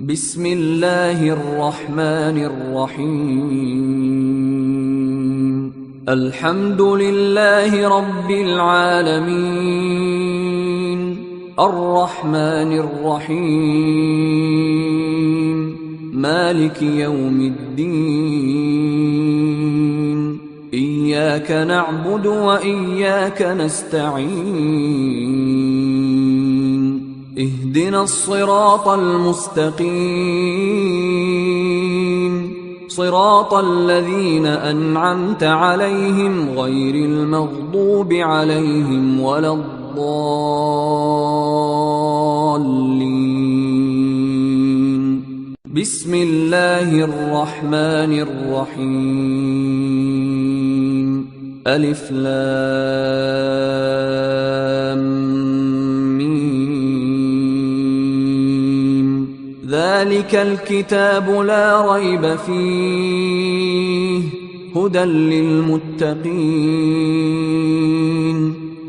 بسم الله الرحمن الرحيم الحمد لله رب العالمين الرحمن الرحيم مالك يوم الدين إياك نعبد وإياك نستعين اهدنا الصراط المستقيم صراط الذين أنعمت عليهم غير المغضوب عليهم ولا الضالين بسم الله الرحمن الرحيم ألف لام ذلك الكتاب لا ريب فيه هدى للمتقين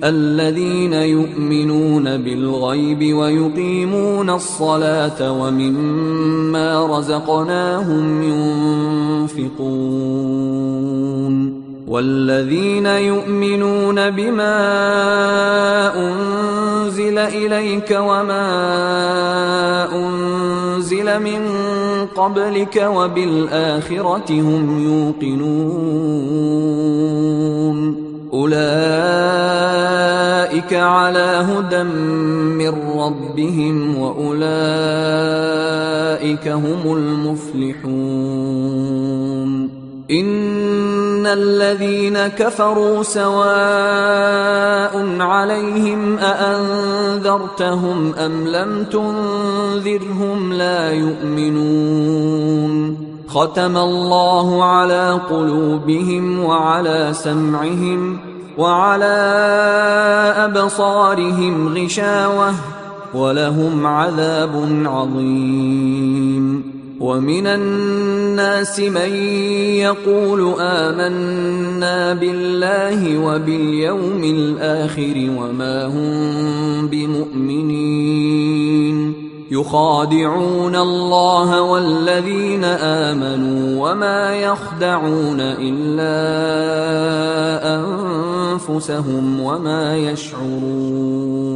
الذين يؤمنون بالغيب ويقيمون الصلاة ومما رزقناهم ينفقون والذين يؤمنون بما أنزل إليك وما أنزل من قبلك وبالآخرة هم يوقنون أولئك على هدى من ربهم وأولئك هم المفلحون إن الذين كفروا سواء عليهم أأنذرتهم أم لم تنذرهم لا يؤمنون ختم الله على قلوبهم وعلى سمعهم وعلى أبصارهم غشاوة ولهم عذاب عظيم ومن الناس من يقول آمنا بالله وباليوم الآخر وما هم بمؤمنين يخادعون الله والذين آمنوا وما يخدعون إلا أنفسهم وما يشعرون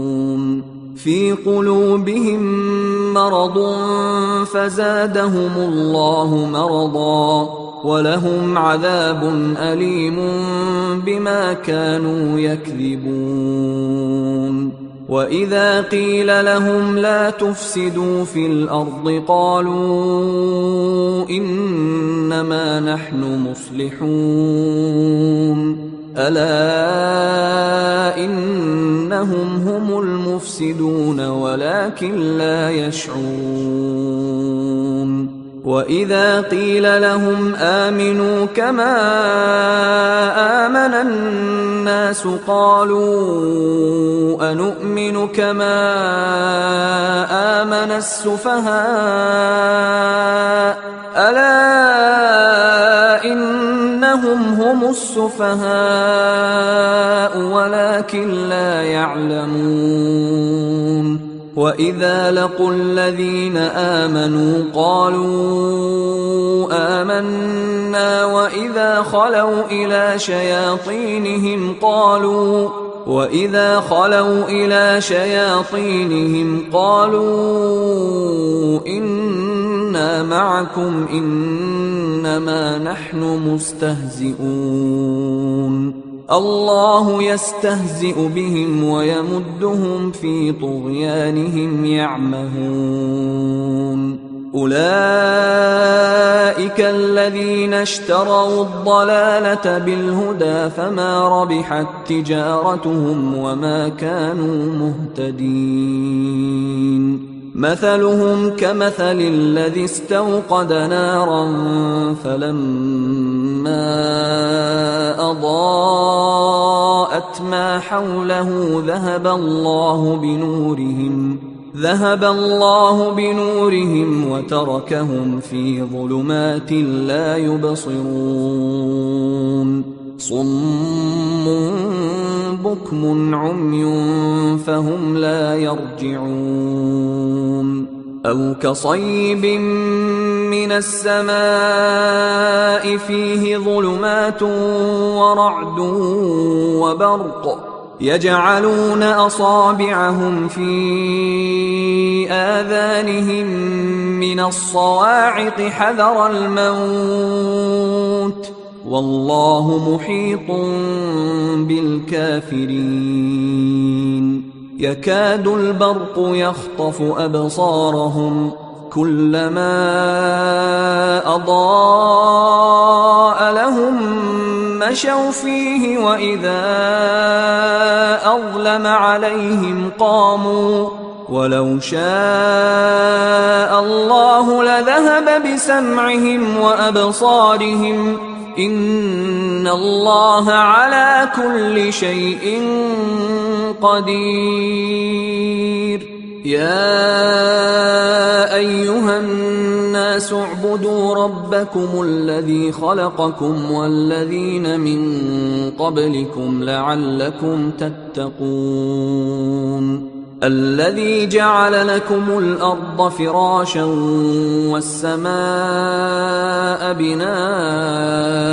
في قلوبهم مرض فزادهم الله مرضا ولهم عذاب أليم بما كانوا يكذبون وإذا قيل لهم لا تفسدوا في الأرض قالوا إنما نحن مصلحون ألا إنهم هم المفسدون ولكن لا يشعرون وإذا قيل لهم آمنوا كما آمن الناس قالوا أنؤمن كما آمن السفهاء ألا إنهم هم السفهاء ولكن لا يعلمون وإذا لقوا الذين آمنوا قالوا آمنا وإذا خلوا إلى شياطينهم قالوا إنا معكم إنما نحن مستهزئون الله يستهزئ بهم ويمدهم في طغيانهم يعمهون أولئك الذين اشتروا الضلالة بالهدى فما ربحت تجارتهم وما كانوا مهتدين مثلهم كمثل الذي استوقد نارا فلما أضاءت ما حوله ذهب الله بنورهم وتركهم في ظلمات لا يبصرون صم بكم عمي فهم لا يرجعون أو كصيب من السماء فيه ظلمات ورعد وبرق يجعلون أصابعهم في آذانهم من الصواعق حذر الموت والله محيط بالكافرين يكاد البرق يخطف أبصارهم كلما أضاء لهم مشوا فيه وإذا أظلم عليهم قاموا ولو شاء الله لذهب بسمعهم وأبصارهم إن الله على كل شيء قدير يا أيها الناس اعبدوا ربكم الذي خلقكم والذين من قبلكم لعلكم تتقون الذي جعل لكم الأرض فراشا والسماء بناء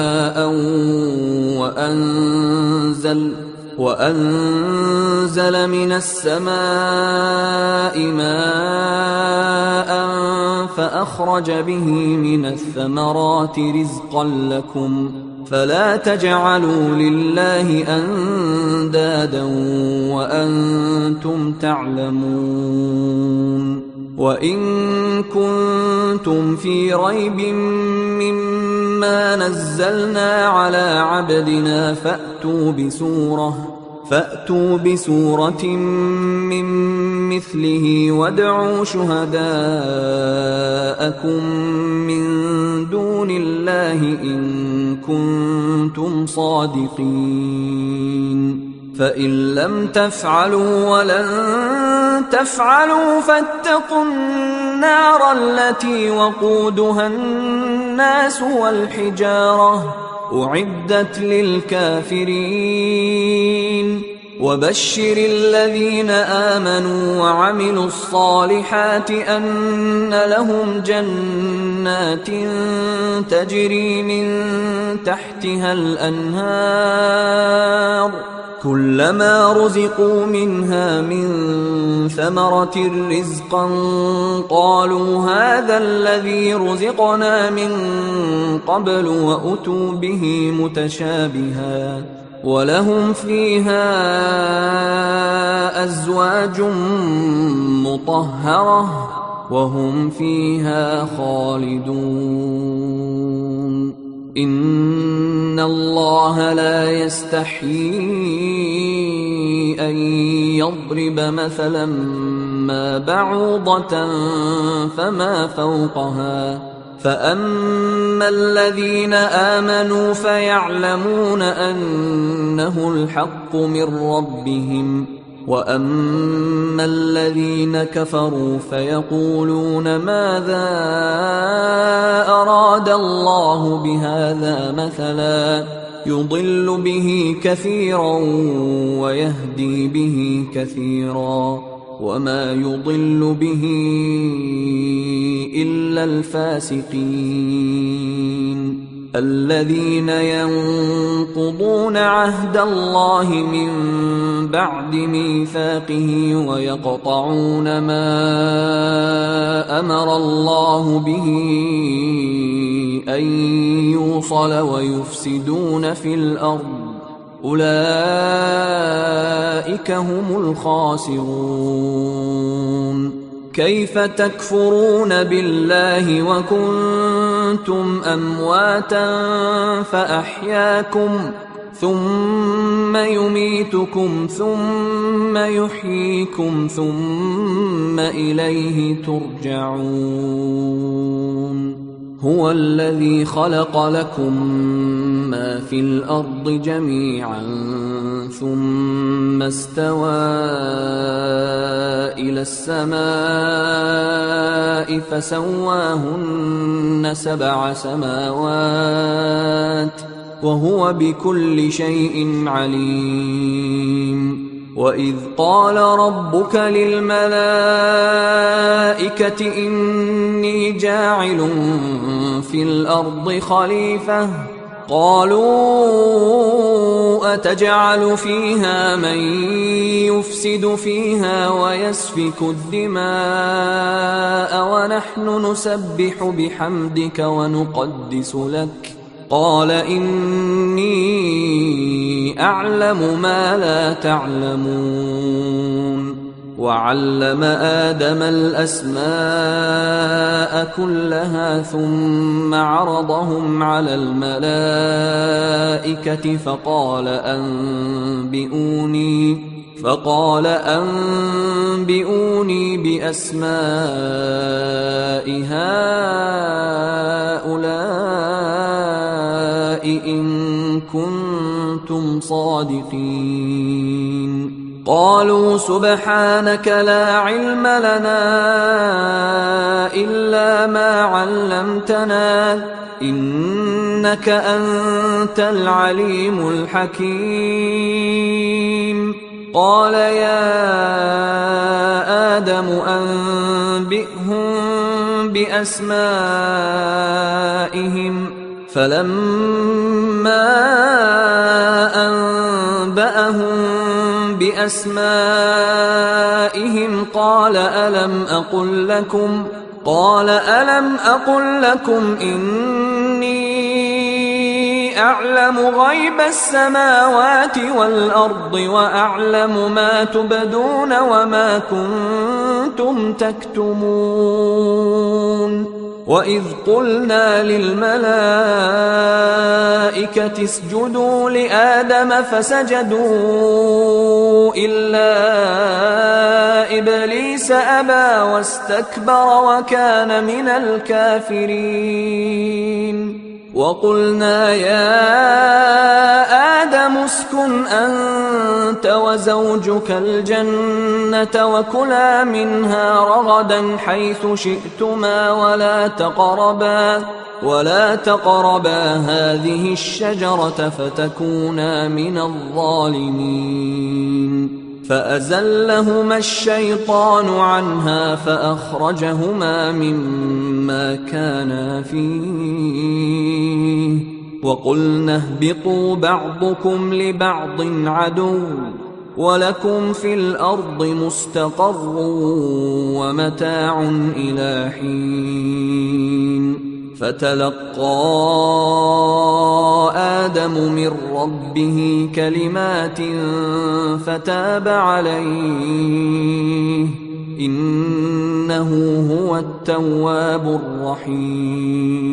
وأنزل من السماء ماء فأخرج به من الثمرات رزقا لكم فلا تجعلوا لله أندادا وأنتم تعلمون وإن كنتم في ريب مما نزلنا على عبدنا فأتوا بسورة من مثله وادعوا شهداءكم من دون الله إن كنتم صادقين فإن لم تفعلوا ولن تفعلوا فاتقوا النار التي وقودها الناس والحجارة أعدت للكافرين وبشر الذين آمنوا وعملوا الصالحات أن لهم جنات تجري من تحتها الأنهار كلما رزقوا منها من ثمرة رزقا قالوا هذا الذي رزقنا من قبل وأتوا به متشابها ولهم فيها أزواج مطهرة وهم فيها خالدون إن الله لا يستحيي أن يضرب مثلا ما بعوضة فما فوقها فأما الذين آمنوا فيعلمون أنه الحق من ربهم وأما الذين كفروا فيقولون ماذا أراد الله بهذا مثلا يضل به كثيرا ويهدي به كثيرا وما يضل به إلا الفاسقين الذين ينقضون عهد الله من بعد ميثاقه ويقطعون ما أمر الله به أن يوصل ويفسدون في الأرض أولئك هم الخاسرون كيف تكفرون بالله وكنتم أمواتا فأحياكم ثم يميتكم ثم يحييكم ثم إليه ترجعون هو الذي خلق لكم ما في الأرض جميعا ثم استوى إلى السماء فسواهن 7 سماوات وهو بكل شيء عليم وإذ قال ربك للملائكة إني جاعل في الأرض خليفة قالوا أتجعل فيها من يفسد فيها ويسفك الدماء ونحن نسبح بحمدك ونقدس لك قال إني أعلم ما لا تعلمون وعلم آدم الأسماء كلها ثم عرضهم على الملائكة فقال أنبئوني بأسماء هؤلاء إن كنتم صادقين قالوا سبحانك لا علم لنا إلا ما علمتنا إنك أنت العليم الحكيم قال يا آدم أنبئهم بأسمائهم فلما أنبأهم بأسمائهم قال ألم أقل لكم إني أعلم غيب السماوات والأرض وأعلم ما تبدون وما كنتم تكتمون وإذ قلنا للملائكة اسجدوا لآدم فسجدوا إلا إبليس أبى واستكبر وكان من الكافرين وقلنا يا آدم اسكن أنت وزوجك الجنة وكلا منها رغدا حيث شئتما ولا تقربا هذه الشجرة فتكونا من الظالمين فأزلهما الشيطان عنها فأخرجهما مما كانا فيه وقلنا اهبطوا بعضكم لبعض عدو ولكم في الأرض مستقر ومتاع إلى حين فتلقى آدم من ربه كلمات فتاب عليه إنه هو التواب الرحيم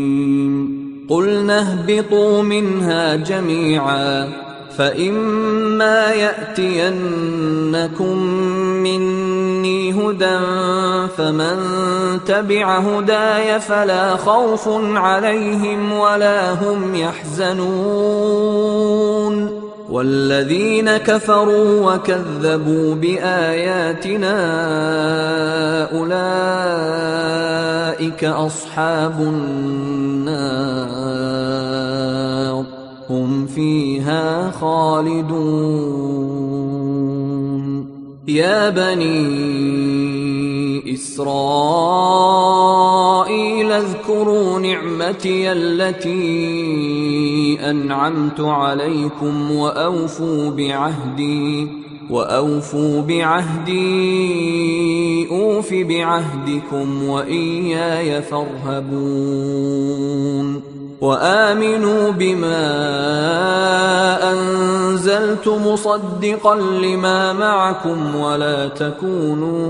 قلنا اهبطوا منها جميعا فإما يأتينكم مني هدى فمن تبع هداي فلا خوف عليهم ولا هم يحزنون والذين كفروا وكذبوا بآياتنا أولئك أصحاب النار هم فيها خالدون يا بني إسرائيل اذكروا نعمتي التي أنعمت عليكم وأوفوا بعهدي أوف بعهدكم وإياي فارهبون وآمنوا بما أنزلت مصدقا لما معكم ولا تكونوا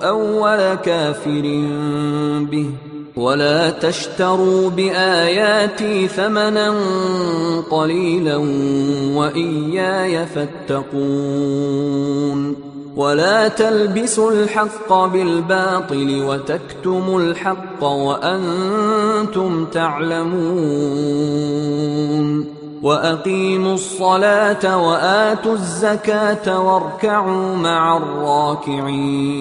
أول كافر به ولا تشتروا بآياتي ثمنا قليلا وإياي فاتقون ولا تلبسوا الحق بالباطل وتكتموا الحق وأنتم تعلمون وأقيموا الصلاة وآتوا الزكاة واركعوا مع الراكعين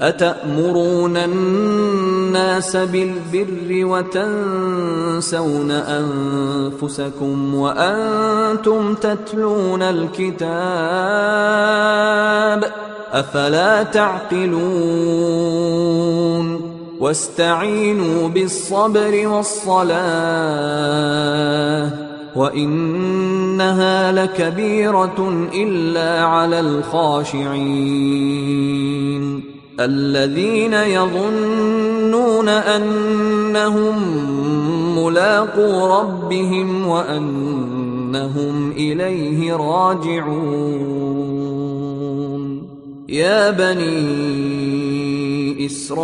أتأمرون الناس بالبر وتنسون أنفسكم وأنتم تتلون الكتاب أفلا تعقلون واستعينوا بالصبر والصلاة وإنها لكبيرة إلا على الخاشعين الذين يظنون أنهم ملاقو ربهم وأنهم إليه راجعون يا بني إسرائيل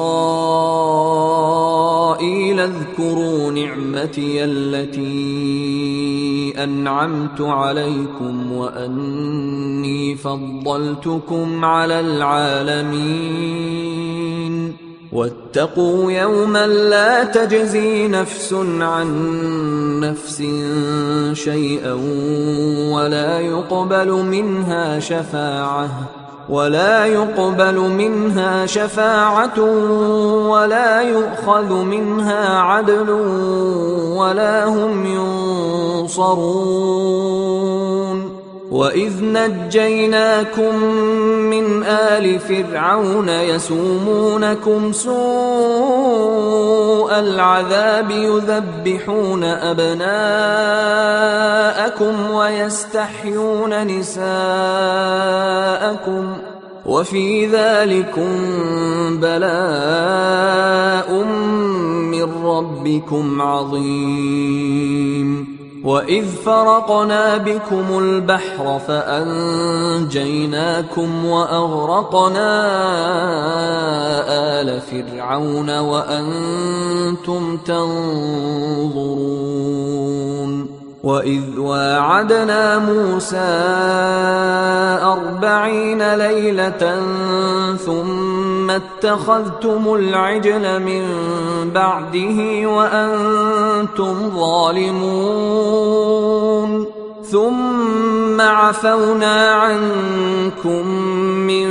اذكروا نعمتي التي أنعمت عليكم وأني فضلتكم على العالمين واتقوا يوما لا تجزي نفس عن نفس شيئا ولا يقبل منها شفاعة ولا يؤخذ منها عدل ولا هم ينصرون وإذ نجيناكم من آل فرعون يسومونكم سوء العذاب يذبحون أبناءكم ويستحيون نساءكم وفي ذلكم بلاء من ربكم عظيم وإذ فرقنا بكم البحر فأنجيناكم وأغرقنا آل فرعون وأنتم تنظرون وإذ واعدنا موسى 40 ليلة ثم اتخذتم العجل من بعده وأنتم ظالمون ثم عفونا عنكم من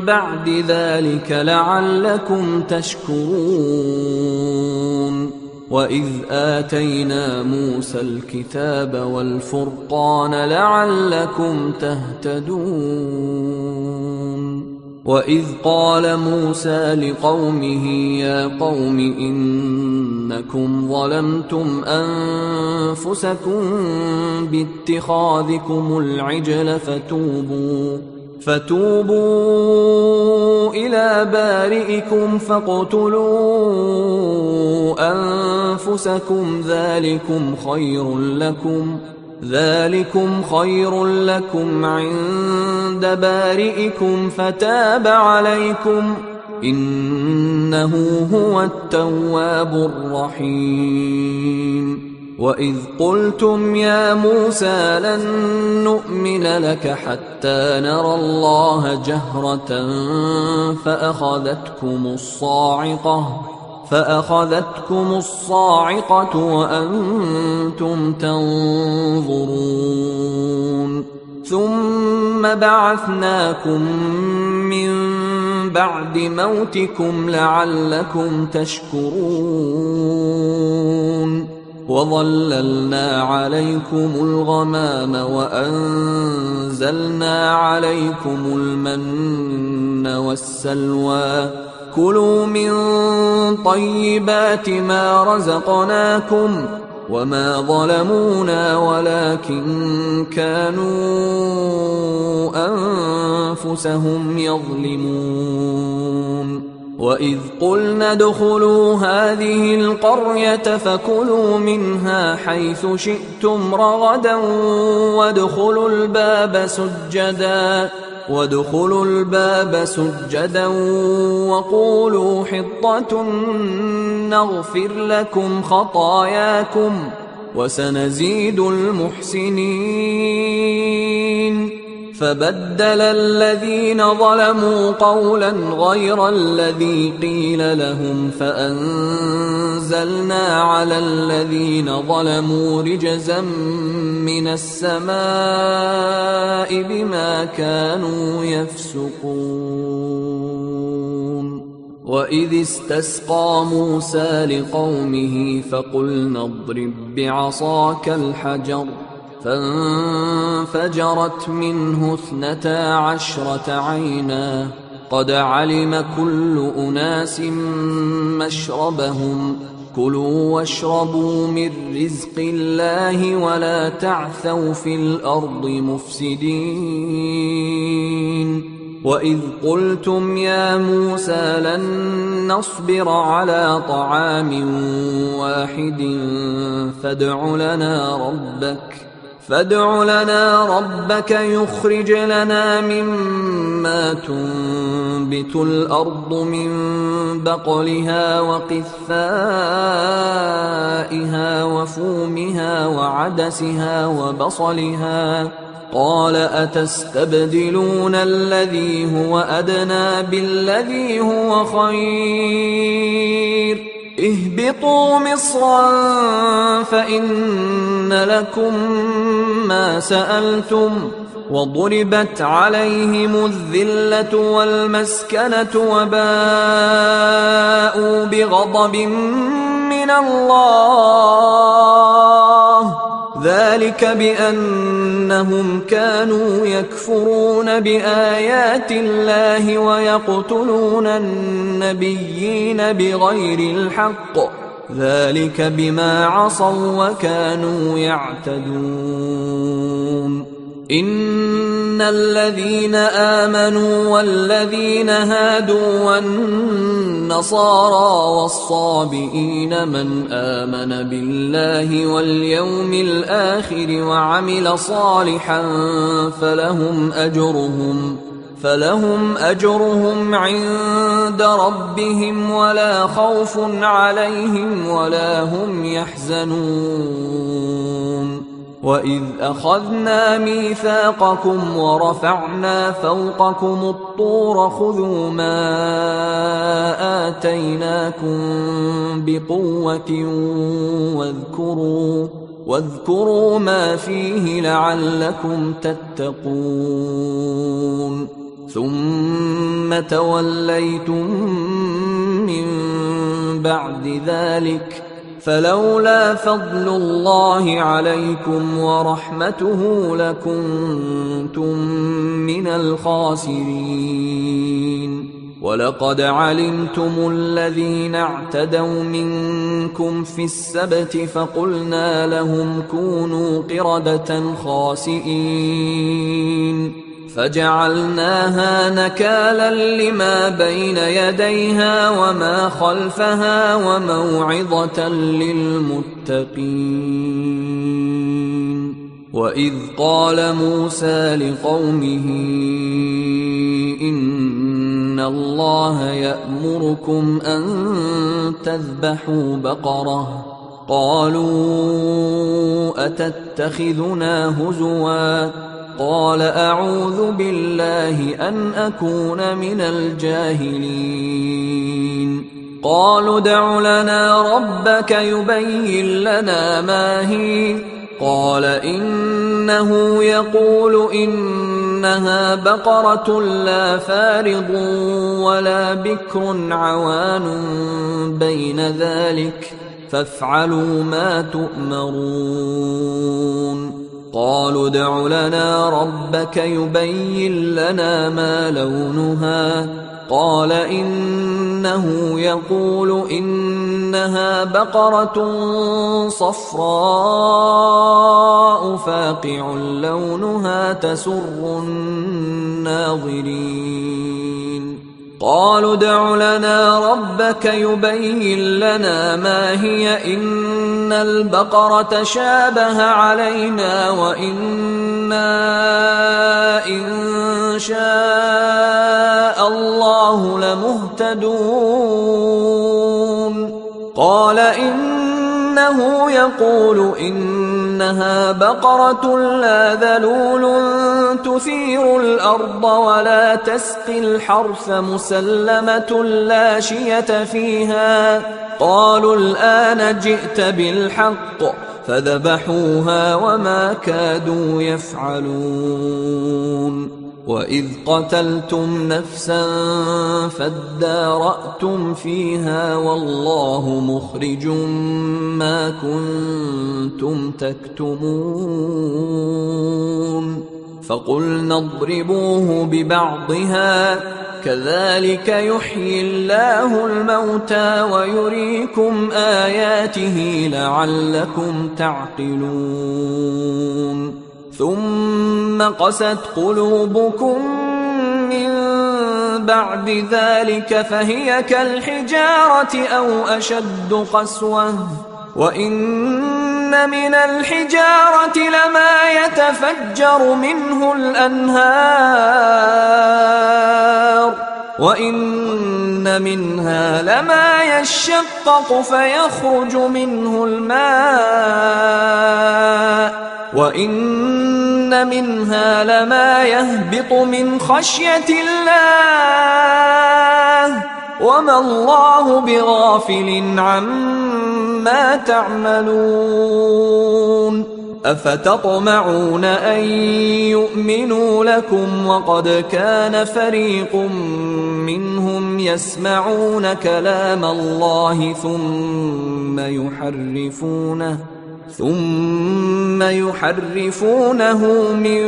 بعد ذلك لعلكم تشكرون وإذ آتينا موسى الكتاب والفرقان لعلكم تهتدون وإذ قال موسى لقومه يا قوم إنكم ظلمتم أنفسكم باتخاذكم العجل فتوبوا إلى بارئكم فاقتلوا أنفسكم ذلكم خير لكم عند بارئكم فتاب عليكم إنه هو التواب الرحيم وإذ قلتم يا موسى لن نؤمن لك حتى نرى الله جهرة فأخذتكم الصاعقة وأنتم تنظرون ثم بعثناكم من بعد موتكم لعلكم تشكرون وظللنا عليكم الغمام وأنزلنا عليكم المن والسلوى كلوا من طيبات ما رزقناكم وما ظلمونا ولكن كانوا أنفسهم يظلمون وإذ قلنا ادخلوا هذه القرية فكلوا منها حيث شئتم رغدا وادخلوا الباب سجدا وقولوا حطة نغفر لكم خطاياكم وسنزيد المحسنين فبدل الذين ظلموا قولا غير الذي قيل لهم فأنزلنا على الذين ظلموا رجزا من السماء بما كانوا يفسقون وإذ استسقى موسى لقومه فقلنا اضرب بعصاك الحجر فانفجرت منه 12 عينا قد علم كل أناس مشربهم كلوا واشربوا من رزق الله ولا تعثوا في الأرض مفسدين وإذ قلتم يا موسى لن نصبر على طعام واحد فادع لنا ربك يخرج لنا مما تنبت الأرض من بقلها وقثائها وفومها وعدسها وبصلها قال أتستبدلون الذي هو أدنى بالذي هو خير اهبطوا مصرا فإن لكم ما سألتم وضربت عليهم الذلة والمسكنة وباءوا بغضب من الله ذلك بأنهم كانوا يكفرون بآيات الله ويقتلون النبيين بغير الحق ذلك بما عصوا وكانوا يعتدون إن الذين آمنوا والذين هادوا والنصارى والصابئين من آمن بالله واليوم الآخر وعمل صالحا فلهم أجرهم عند ربهم ولا خوف عليهم ولا هم يحزنون وإذ أخذنا ميثاقكم ورفعنا فوقكم الطور خذوا ما آتيناكم بقوة واذكروا ما فيه لعلكم تتقون ثم توليتم من بعد ذلك فلولا فضل الله عليكم ورحمته لكنتم من الخاسرين ولقد علمتم الذين اعتدوا منكم في السبت فقلنا لهم كونوا قردة خاسئين فجعلناها نكالا لما بين يديها وما خلفها وموعظة للمتقين وإذ قال موسى لقومه إن الله يأمركم أن تذبحوا بقرة قالوا أتتخذنا هزوا قال أعوذ بالله أن أكون من الجاهلين قالوا ادع لنا ربك يبين لنا ما هي قال إنه يقول إنها بقرة لا فارض ولا بكر عوان بين ذلك فافعلوا ما تؤمرون قالوا ادع لنا ربك يبين لنا ما لونها قال إنه يقول إنها بقرة صفراء فاقع لونها تسر الناظرين قالوا ادع لنا ربك يبين لنا ما هي إن البقرة شابه علينا وإنا إن شاء الله لمهتدون قال إنه يقول إنها بقرة لا ذلول تثير الأرض ولا تسقي الحرث مسلمة لا شية فيها قالوا الآن جئت بالحق فذبحوها وما كادوا يفعلون وإذ قتلتم نفسا فادارأتم فيها والله مخرج ما كنتم تكتمون فقلنا اضربوه ببعضها كذلك يحيي الله الموتى ويريكم آياته لعلكم تعقلون ثم قست قلوبكم من بعد ذلك فهي كالحجارة أو أشد قسوة وإن من الحجارة لما يتفجر منه الأنهار وإن منها لما يشقق فيخرج منه الماء وإن منها لما يهبط من خشية الله وما الله بغافل عما تعملون أفتطمعون أن يؤمنوا لكم وقد كان فريق منهم يسمعون كلام الله ثم يحرفونه من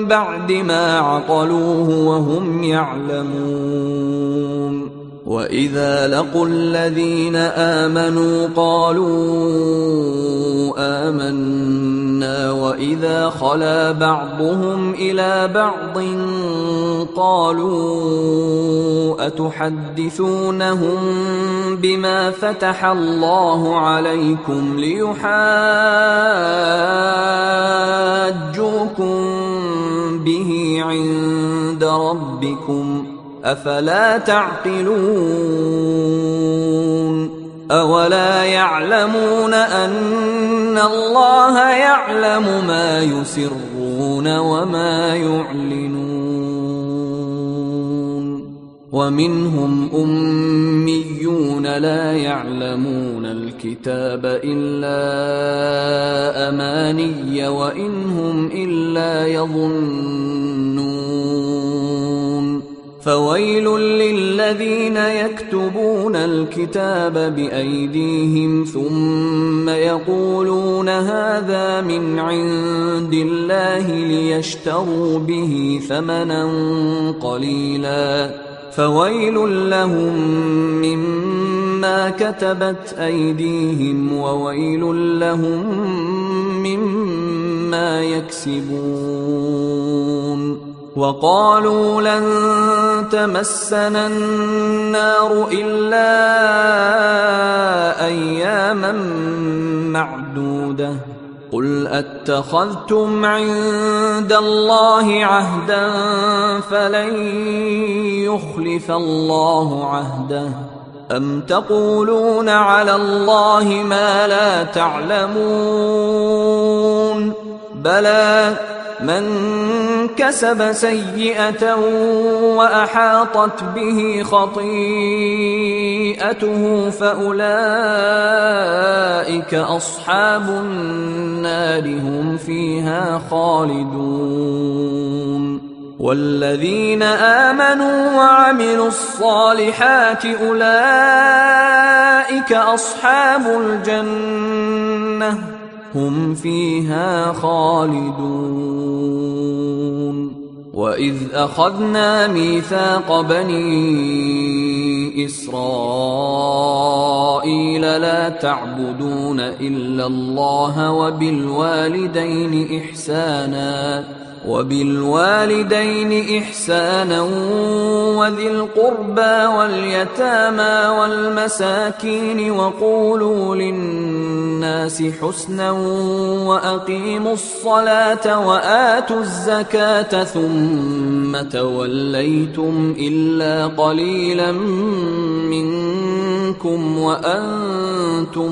بعد ما عقلوه وهم يعلمون وإذا لقوا الذين آمنوا قالوا آمنا وإذا خلا بعضهم إلى بعض قالوا أتحدثونهم بما فتح الله عليكم ليحاجوكم به عند ربكم أفلا تعقلون أولا يعلمون أن الله يعلم ما يسرون وما يعلنون ومنهم أميون لا يعلمون الكتاب إلا أماني وإنهم إلا يظنون فويل للذين يكتبون الكتاب بأيديهم ثم يقولون هذا من عند الله ليشتروا به ثمنا قليلا فويل لهم مما كتبت أيديهم وويل لهم مما يكسبون وقالوا لن تمسنا النار إلا أياما معدودة قل أتخذتم عند الله عهدا فلن يخلف الله عهده أم تقولون على الله ما لا تعلمون بلى من كسب سيئة وأحاطت به خطيئته فأولئك أصحاب النار هم فيها خالدون والذين آمنوا وعملوا الصالحات أولئك أصحاب الجنة هم فيها خالدون وإذ أخذنا ميثاق بني إسرائيل لا تعبدون إلا الله وبالوالدين إحسانا وذي القربى واليتامى والمساكين وقولوا للناس حسنا وأقيموا الصلاة وآتوا الزكاة ثم توليتم إلا قليلا منكم وأنتم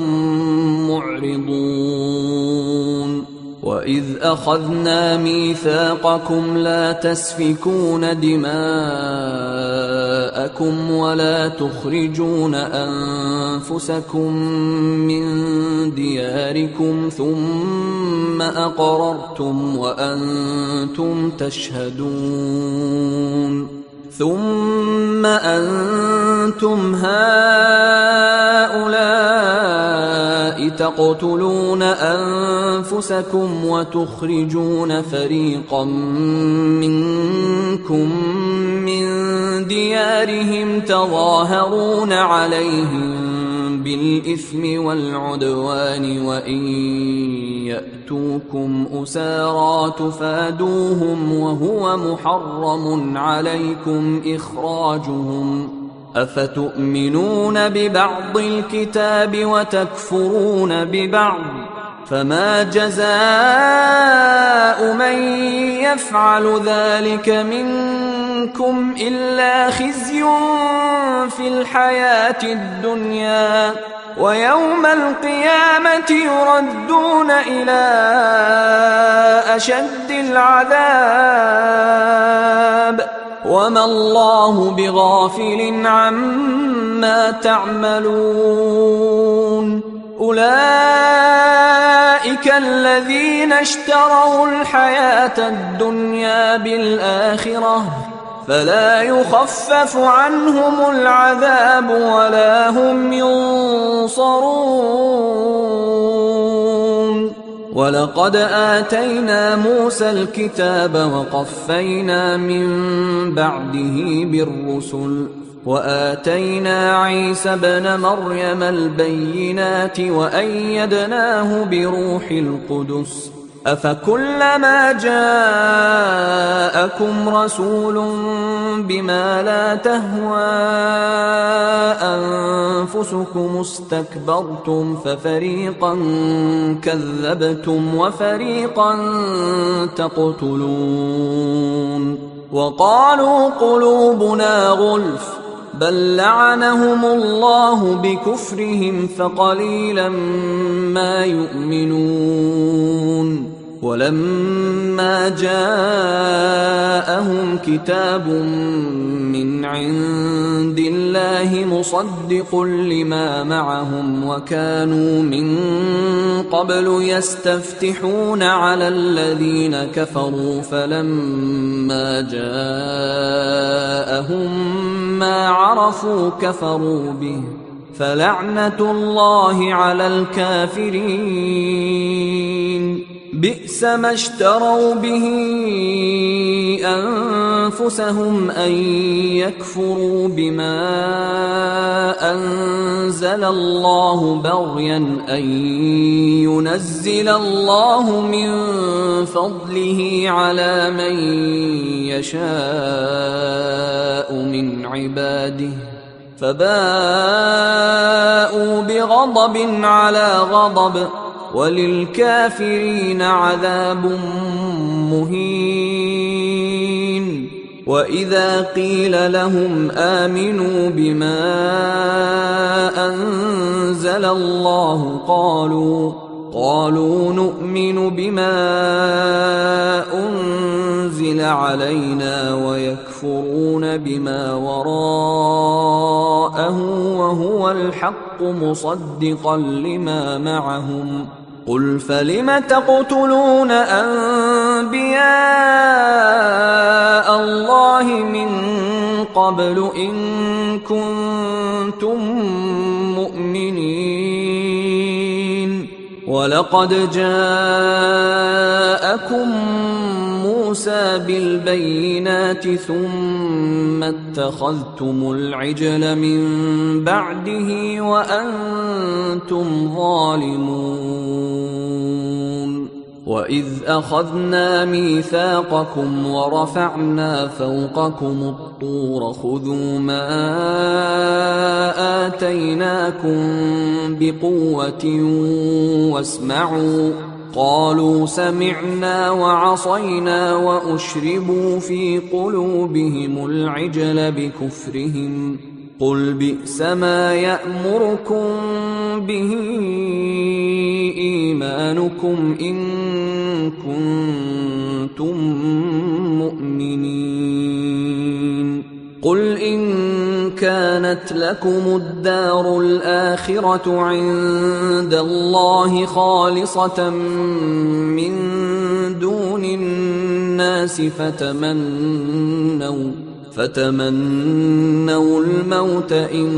معرضون وإذ أخذنا ميثاقكم لا تسفكون دماءكم أولادكم ولا تخرجون أنفسكم من دياركم ثم أقررتم وأنتم تشهدون ثم أنتم هؤلاء تقتلون أنفسكم وتخرجون فريقا منكم من ديارهم تظاهرون عليهم بالإثم والعدوان وإن يأتوكم أسارى تفادوهم وهو محرم عليكم إخراجهم أفتؤمنون ببعض الكتاب وتكفرون ببعض فما جزاء من يفعل ذلك منكم إلا خزي في الحياة الدنيا ويوم القيامة يردون إلى أشد العذاب وما الله بغافل عما تعملون أولئك الذين اشتروا الحياة الدنيا بالآخرة فلا يخفف عنهم العذاب ولا هم ينصرون ولقد آتينا موسى الكتاب وقفينا من بعده بالرسل وآتينا عيسى ابن مريم البينات وأيدناه بروح القدس أفكلما جاءكم رسول بما لا تهوى أنفسكم استكبرتم ففريقا كذبتم وفريقا تقتلون وقالوا قلوبنا غلف بل لعنهم الله بكفرهم فقليلا ما يؤمنون ولما جاءهم كتاب من عند الله مصدق لما معهم وكانوا من قبل يستفتحون على الذين كفروا فلما جاءهم ما عرفوا كفروا به فلعنة الله على الكافرين بئس ما اشتروا به أنفسهم أن يكفروا بما أنزل الله بغيا أن ينزل الله من فضله على من يشاء من عباده فباءوا بغضب على غضب وللكافرين عذاب مهين وإذا قيل لهم آمنوا بما أنزل الله قالوا نؤمن بما أنزل علينا ويكفرون بما وراءه وهو الحق مصدقا لما معهم قل فلم تقتلون أنبياء الله من قبل إن كنتم مؤمنين ولقد جاءكم موسى بالبينات ثم اتخذتم العجل من بعده وأنتم ظالمون وإذ أخذنا ميثاقكم ورفعنا فوقكم الطور خذوا ما آتيناكم بقوة واسمعوا قالوا سمعنا وعصينا وأشربوا في قلوبهم العجل بكفرهم قل بئس ما يأمركم به إيمانكم إن كنتم مؤمنين قل إن كانت لكم الدار الآخرة عند الله خالصة من دون الناس فتمنوا الموت إن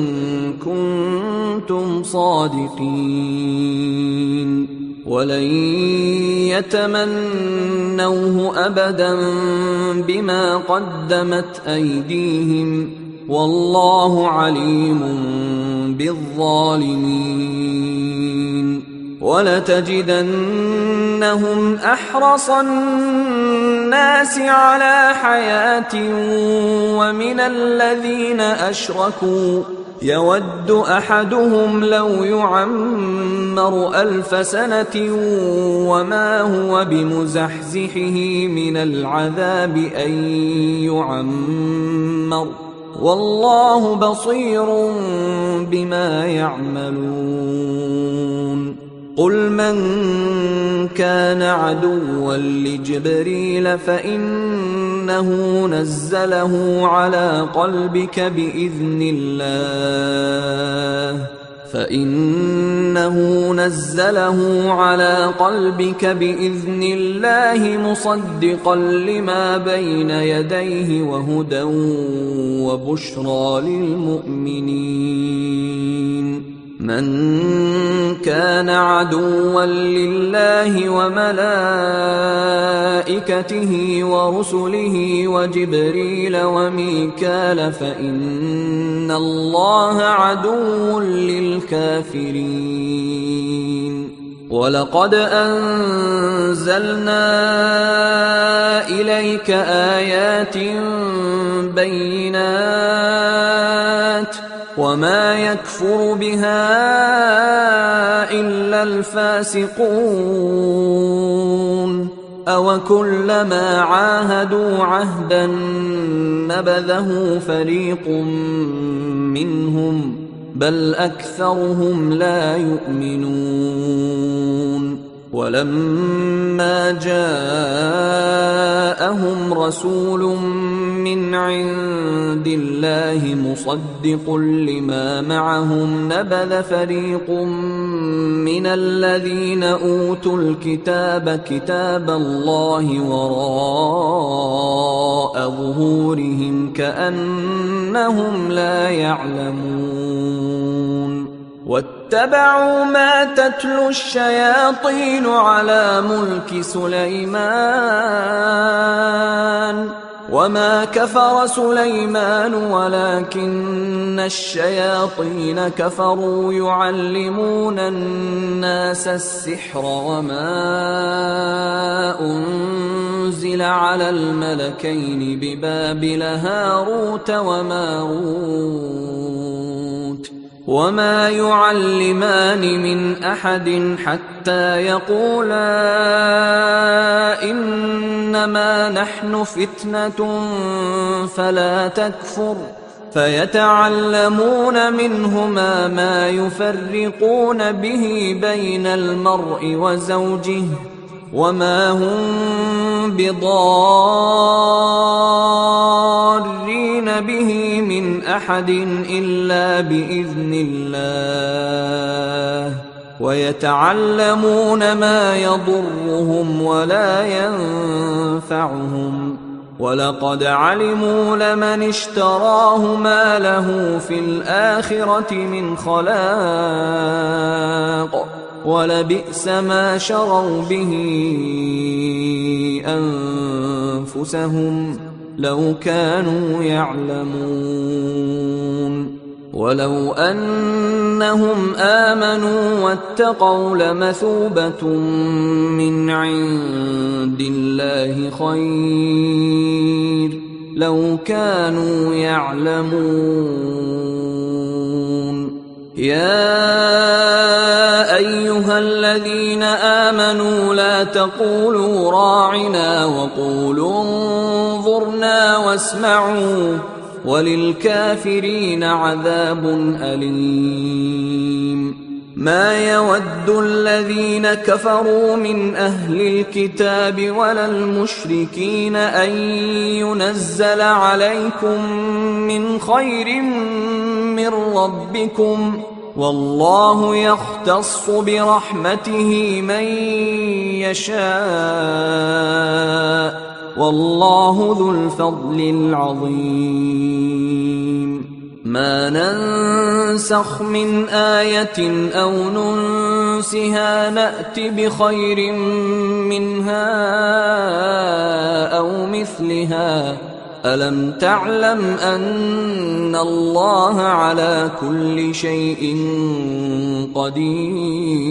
كنتم صادقين ولن يتمنوه أبدا بما قدمت أيديهم والله عليم بالظالمين ولتجدنهم أحرص الناس على حياة ومن الذين أشركوا يود أحدهم لو يعمر 1000 سنة وما هو بمزحزحه من العذاب أن يعمر والله بصير بما يعملون قل من كان عدوا لجبريل فإنه نزله على قلبك بإذن الله مصدقا لما بين يديه وهدى وبشرى للمؤمنين من كان عدوا لله وملائكته ورسله وجبريل وميكال فإن الله عدو للكافرين ولقد أنزلنا إليك آيات بينات وما يكفر بها إلا الفاسقون أوكلما عاهدوا عهدا نبذه فريق منهم بل أكثرهم لا يؤمنون ولما جاءهم رسول من عند الله مصدق لما معهم نبذ فريق من الذين أوتوا الكتاب كتاب الله وراء ظهورهم كأنهم لا يعلمون واتبعوا ما تتلو الشياطين على ملك سليمان وما كفر سليمان ولكن الشياطين كفروا يعلمون الناس السحر وما أنزل على الملكين ببابل هاروت وماروت وما يعلمان من أحد حتى يقولا إنما نحن فتنة فلا تكفر فيتعلمون منهما ما يفرقون به بين المرء وزوجه وما هم بضارين به من أحد إلا بإذن الله ويتعلمون ما يضرهم ولا ينفعهم ولقد علموا لمن اشتراه ما له في الآخرة من خلاق ولبئس ما شروا به أنفسهم لو كانوا يعلمون ولو أنهم آمنوا واتقوا لمثوبة من عند الله خير لو كانوا يعلمون يا أيها الذين آمنوا لا تقولوا راعنا وقولوا انظرنا واسمعوا وللكافرين عذاب أليم ما يود الذين كفروا من أهل الكتاب ولا المشركين أن ينزل عليكم من خير من ربكم، والله يختص برحمته من يشاء، والله ذو الفضل العظيم. ما ننسخ من آية أو ننسها نأت بخير منها أو مثلها، ألم تعلم أن الله على كل شيء قدير؟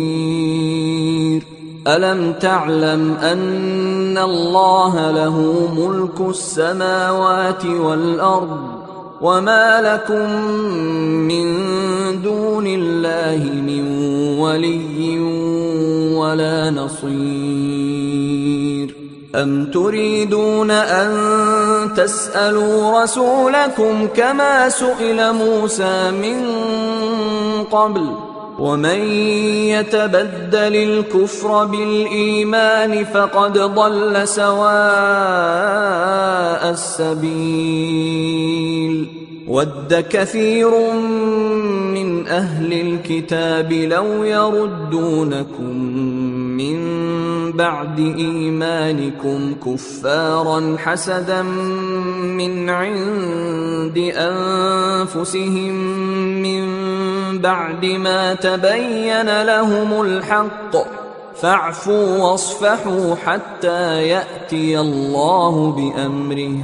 ألم تعلم أن الله له ملك السماوات والأرض، وما لكم من دون الله من ولي ولا نصير؟ أم تريدون أن تسألوا رسولكم كما سئل موسى من قبل؟ ومن يتبدل الكفر بالإيمان فقد ضل سواء السبيل. ود كثير من أهل الكتاب لو يردونكم من بعد إيمانكم كفارا حسدا من عند أنفسهم من بعد ما تبين لهم الحق، فاعفوا واصفحوا حتى يأتي الله بأمره،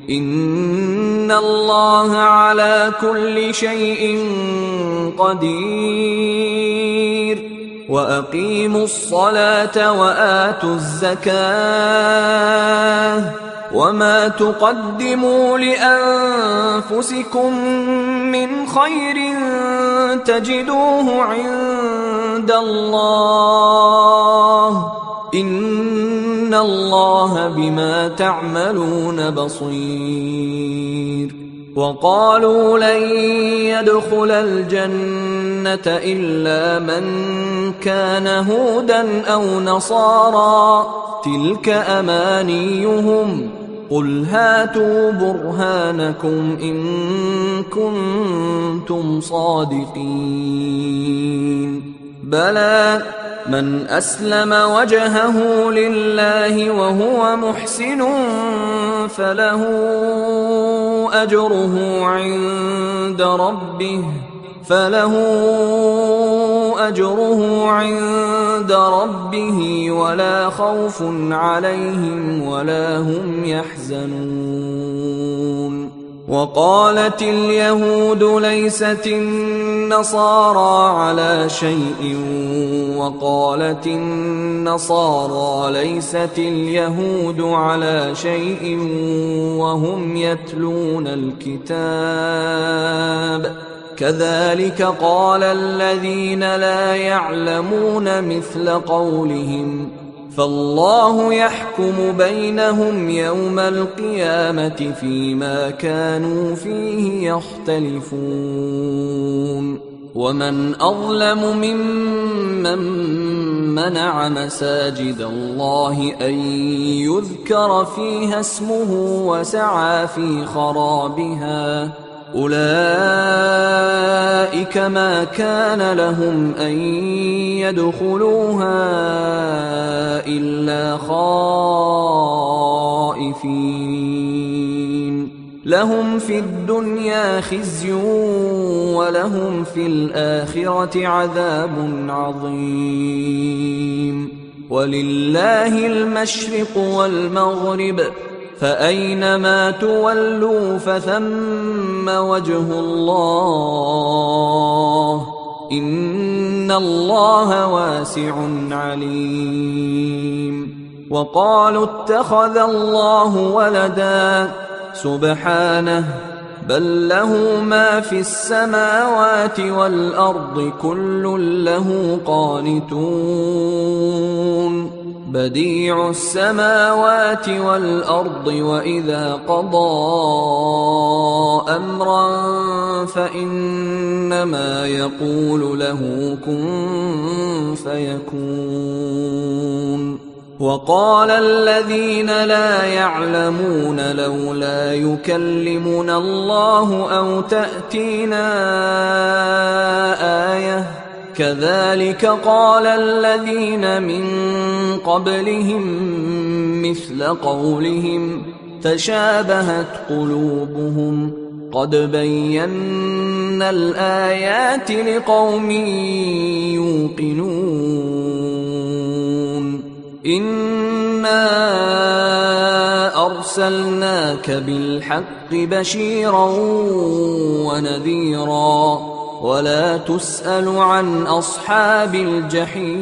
إن الله على كل شيء قدير. وأقيموا الصلاة وآتوا الزكاة، وما تقدموا لأنفسكم من خير تجدوه عند الله، إن الله بما تعملون بصير. وقالوا لن يدخل الجنة إلا من كان هودا أو نصارى، تلك أمانيهم، قل هاتوا برهانكم إن كنتم صادقين. بلى من أسلم وجهه لله وهو محسن فله أجره عند ربه ولا خوف عليهم ولا هم يحزنون. وقالت اليهود ليست النصارى على شيء، وقالت النصارى ليست اليهود على شيء وهم يتلون الكتاب، كذلك قال الذين لا يعلمون مثل قولهم، فالله يحكم بينهم يوم القيامة فيما كانوا فيه يختلفون. ومن أظلم ممن منع مساجد الله أن يذكر فيها اسمه وسعى في خرابها، أولئك ما كان لهم أن يدخلوها إلا خائفين، لهم في الدنيا خزي ولهم في الآخرة عذاب عظيم. ولله المشرق والمغرب، فأينما تولوا فثم وجه الله، إن الله واسع عليم. وقالوا اتخذ الله ولدا، سبحانه، بل له ما في السماوات والأرض كل له قانتون. بديع السماوات والأرض وإذا قضى أمرا فإنما يقول له كن فيكون. وقال الذين لا يعلمون لولا يكلمنا الله أو تأتينا آية كذلك قال الذين من قبلهم مثل قولهم تشابهت قلوبهم قد بينا الآيات لقوم يوقنون. إنا أرسلناك بالحق بشيرا ونذيرا ولا تسأل عن أصحاب الجحيم.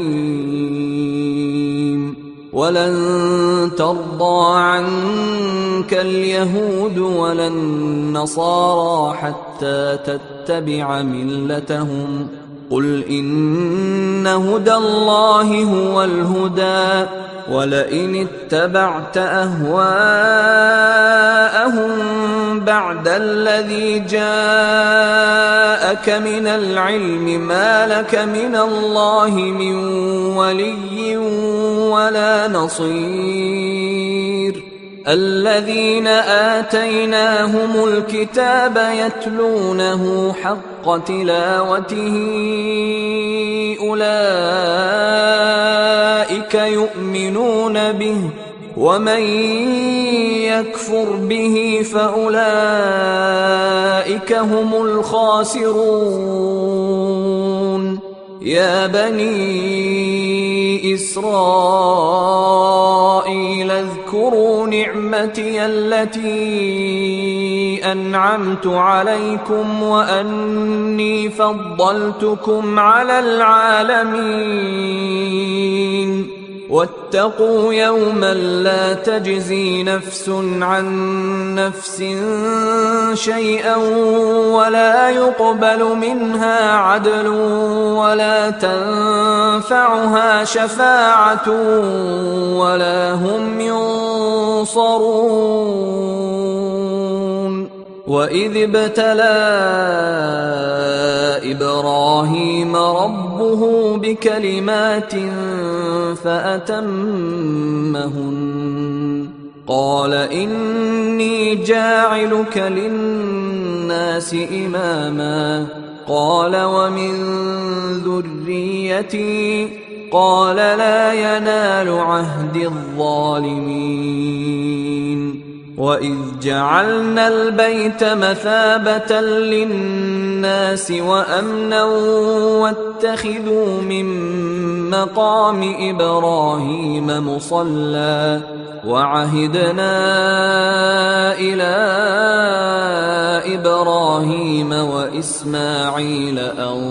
ولن ترضى عنك اليهود ولا النصارى حتى تتبع ملتهم قل إن هدى الله هو الهدى ولئن اتبعت أهواءهم بعد الذي جاءك من العلم ما لك من الله من ولي ولا نصير. الذين آتيناهم الكتاب يتلونه حق تلاوته أولئك يؤمنون به ومن يكفر به فأولئك هم الخاسرون. يا بني إسرائيل اذكروا نعمتي التي أنعمت عليكم وأني فضلتكم على العالمين. واتقوا يوما لا تجزي نفس عن نفس شيئا ولا يقبل منها عدل ولا تنفعها شفاعة ولا هم ينصرون. وإذ ابتلى إبراهيم ربه بكلمات فأتمهن قال إني جاعلك للناس إماما قال ومن ذريتي قال لا ينال عهد الظالمين. وإذ جعلنا البيت مثابة للناس وأمنا واتخذوا من مقام إبراهيم مصلى وعهدنا إلى إبراهيم وإسماعيل أن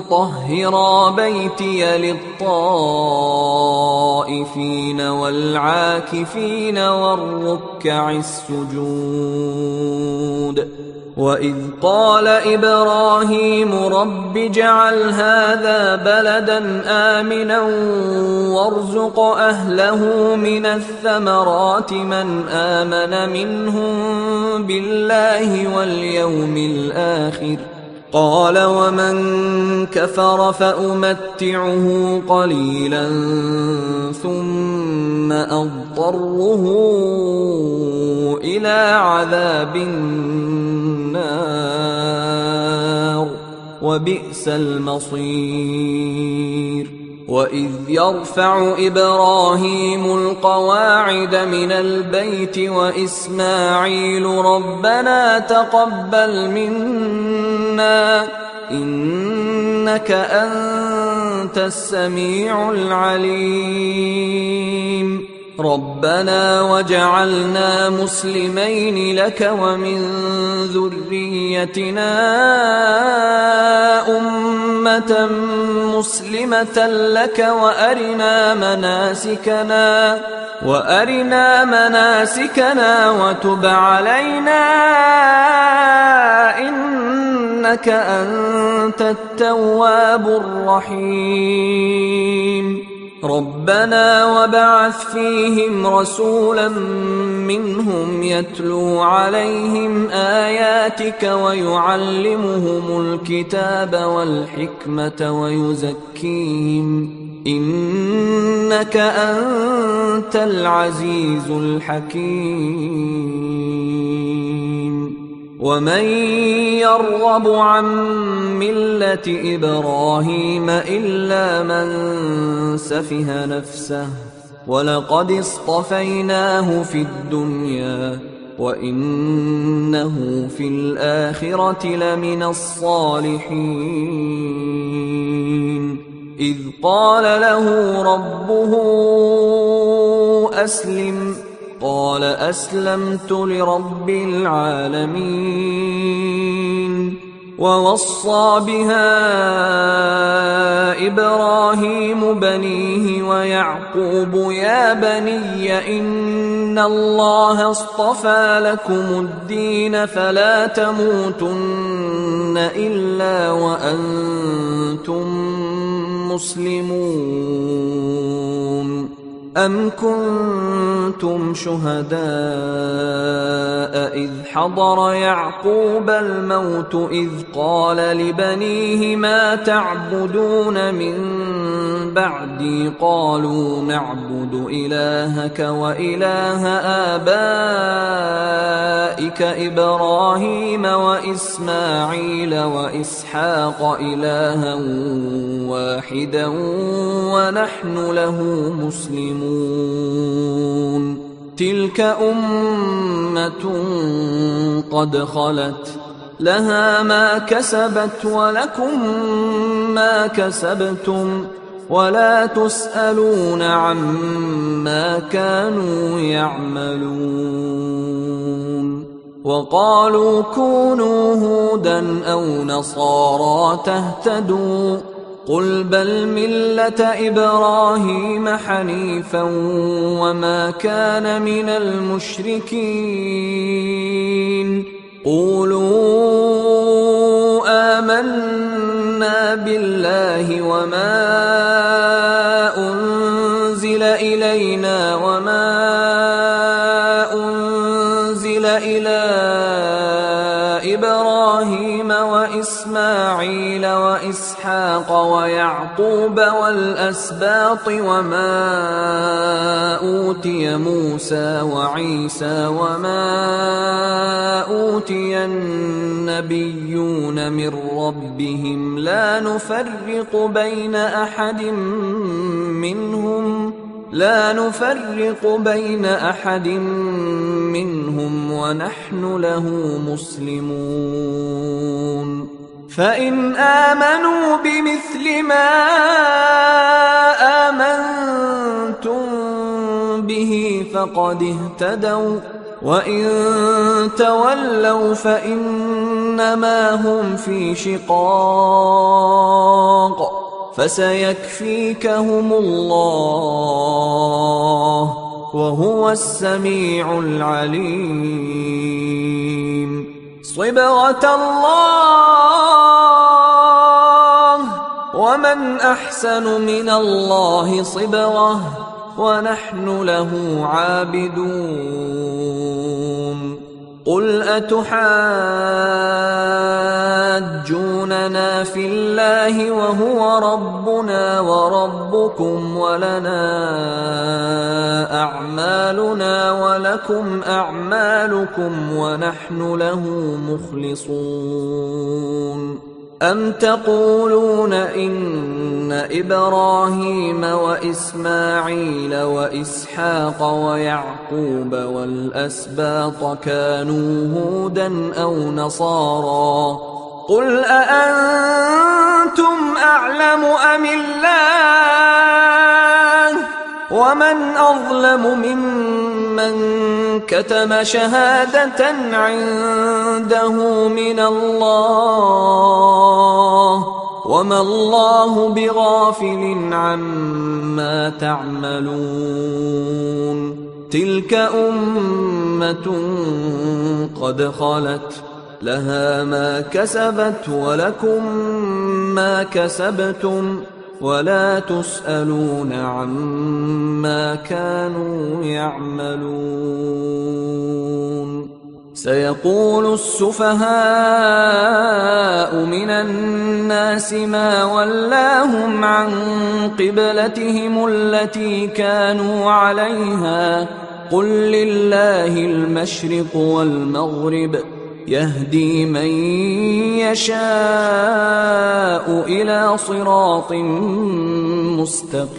طهرا بيتي للطائفين والعاكفين والركع السجود. وإذ قال إبراهيم رب اجعل هذا بلدا آمنا وارزق أهله من الثمرات من آمن منهم بالله واليوم الآخر قال ومن كفر فأمتعه قليلا ثم أضطره إلى عذاب النار وبئس المصير. وإذ يرفع إبراهيم القواعد من البيت وإسماعيل ربنا تقبل منا إنك أنت السميع العليم. ربنا وجعلنا مسلمين لك ومن ذريتنا أمة مسلمة لك وأرنا مناسكنا وتب علينا إنك إنك أنت التواب الرحيم ربنا وابعث فيهم رسولا منهم يتلو عليهم آياتك ويعلمهم الكتاب والحكمة ويزكيهم إنك أنت العزيز الحكيم ومن يرغب عن ملة إبراهيم إلا من سفه نفسه ولقد اصطفيناه في الدنيا وإنه في الآخرة لمن الصالحين إذ قال له ربه أسلم قال أسلمت لرب العالمين ووصى بها إبراهيم بنيه ويعقوب يا بني إن الله اصطفى لكم الدين فلا تموتن إلا وأنتم مسلمون أم كنتم شهداء إذ حضر يعقوب الموت إذ قال لبنيه ما تعبدون من بعدي قالوا نعبد إلهك وإله آبائك إبراهيم وإسماعيل وإسحاق إلها واحدا ونحن له مسلمون تلك أمة قد خلت لها ما كسبت ولكم ما كسبتم ولا تسألون عما كانوا يعملون وقالوا كونوا هودا أو نصارى تهتدوا قل بل ملة إبراهيم حنيفا وما كان من المشركين قولوا آمنا بالله وما أنزل إلينا وما أنزل إلى إبراهيم وإسماعيل وإسحاق ويعقوب والأسباط وما أوتي موسى وعيسى وما أوتي النبيون من ربهم لا نفرق بين أحد منهم ونحن له مسلمون فإن آمنوا بمثل ما آمنتم به فقد اهتدوا وإن تولوا فإنما هم في شقاق فسيكفيكهم الله وهو السميع العليم صبغة الله ومن أحسن من الله صبغة ونحن له عابدون قل أتحاجوننا في الله وهو ربنا وربكم ولنا أعمالنا ولكم أعمالكم ونحن له مخلصون أم تقولون إن إبراهيم وإسماعيل وإسحاق ويعقوب والأسباط كانوا هودا أو نصارى قل أأنتم أعلم أم الله ومن أظلم ممن كتم شهادة عنده من الله وما الله بغافل عما تعملون تلك أمة قد خلت لها ما كسبت ولكم ما كسبتم ولا تسألون عما كانوا يعملون. سيقول السفهاء من الناس ما ولاهم عن قبلتهم التي كانوا عليها قل لله المشرق والمغرب يهدي من يشاء إلى صراط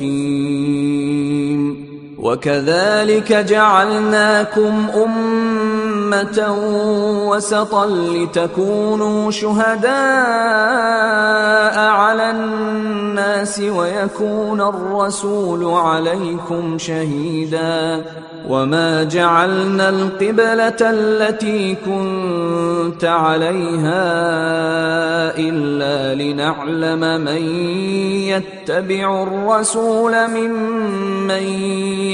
مستقيم. وكذلك جعلناكم أمة وسطا لتكونوا شهداء على الناس ويكون الرسول عليكم شهيدا. وما جعلنا القبلة التي كنت عليها إلا لنعلم من يتبع الرسول ممن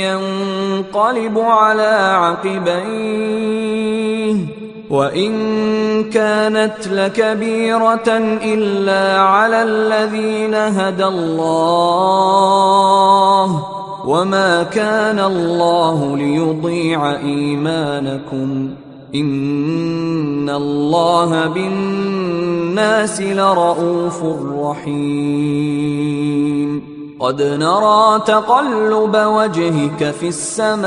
ينقلب على عقبيه وإن كانت لكبيرة إلا على الذين هدى الله وما كان الله ليضيع إيمانكم إن الله بالناس لرءوف رحيم. قد نرى تقلب وجهك في السماء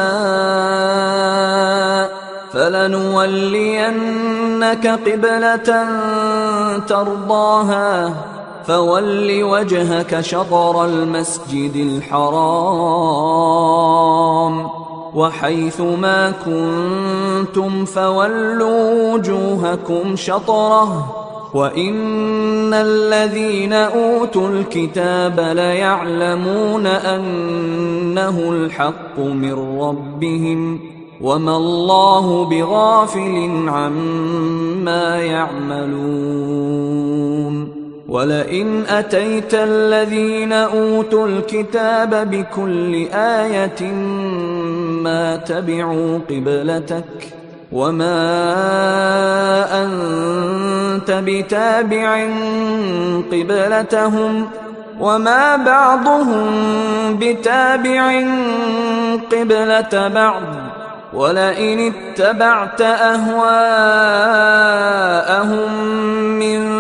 فلنولينك قبلة ترضاها فول وجهك شطر المسجد الحرام وحيث ما كنتم فولوا وجوهكم شطره وإن الذين أوتوا الكتاب ليعلمون أنه الحق من ربهم وما الله بغافل عما يعملون. ولئن أتيت الذين أوتوا الكتاب بكل آية ما تبعوا قبلتك وما أنت بتابع قبلتهم وما بعضهم بتابع قبلة بعض ولئن اتبعت أهواءهم من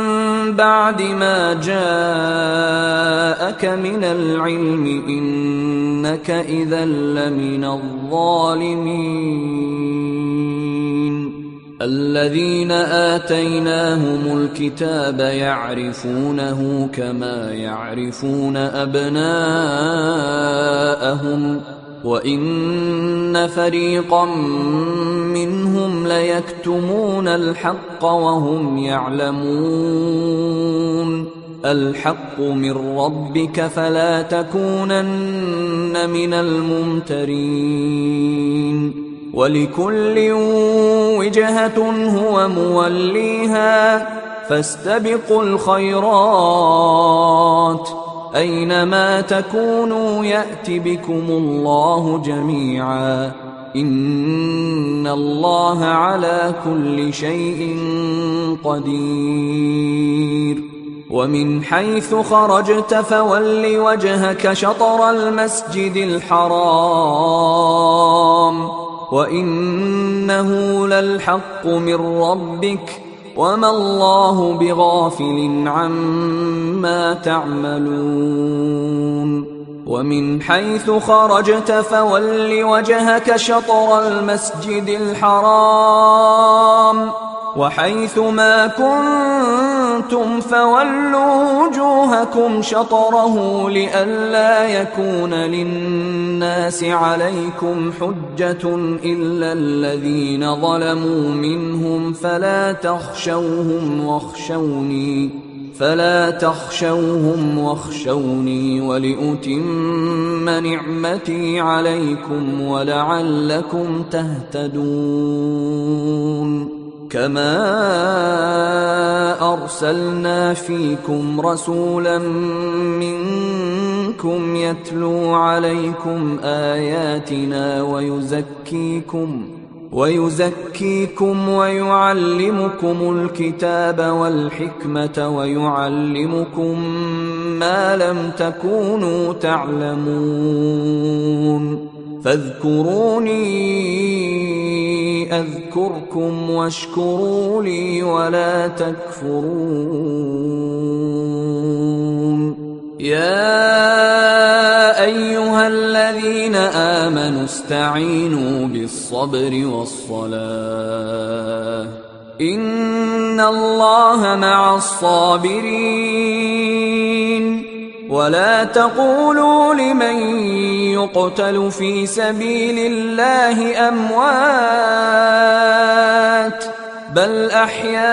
بعد ما جاءك من العلم إنك إذا لمن الظالمين. الذين آتيناهم الكتاب يعرفونه كما يعرفون أبناءهم وإن فريقا منهم ليكتمون الحق وهم يعلمون. الحق من ربك فلا تكونن من الممترين. ولكل وجهة هو موليها فاستبقوا الخيرات أينما تكونوا يأت بكم الله جميعا إن الله على كل شيء قدير. ومن حيث خرجت فول وجهك شطر المسجد الحرام وإنه للحق من ربك وما الله بغافل عما تعملون. ومن حيث خرجت فول وجهك شطر المسجد الحرام وحيث ما كنتم فولوا وجوهكم شطره لئلا يكون للناس عليكم حجة إلا الذين ظلموا منهم فلا تخشوهم واخشوني ولأتم نعمتي عليكم ولعلكم تهتدون. كما أرسلنا فيكم رسولا منكم يتلو عليكم آياتنا ويزكيكم ويعلمكم الكتاب والحكمة ويعلمكم ما لم تكونوا تعلمون فاذكروني أذكركم واشكروا لي ولا تكفرون يا أيها الذين آمنوا استعينوا بالصبر والصلاة إن الله مع الصابرين ولا تقولوا لمن يقتل في سبيل الله أموات بل أحياء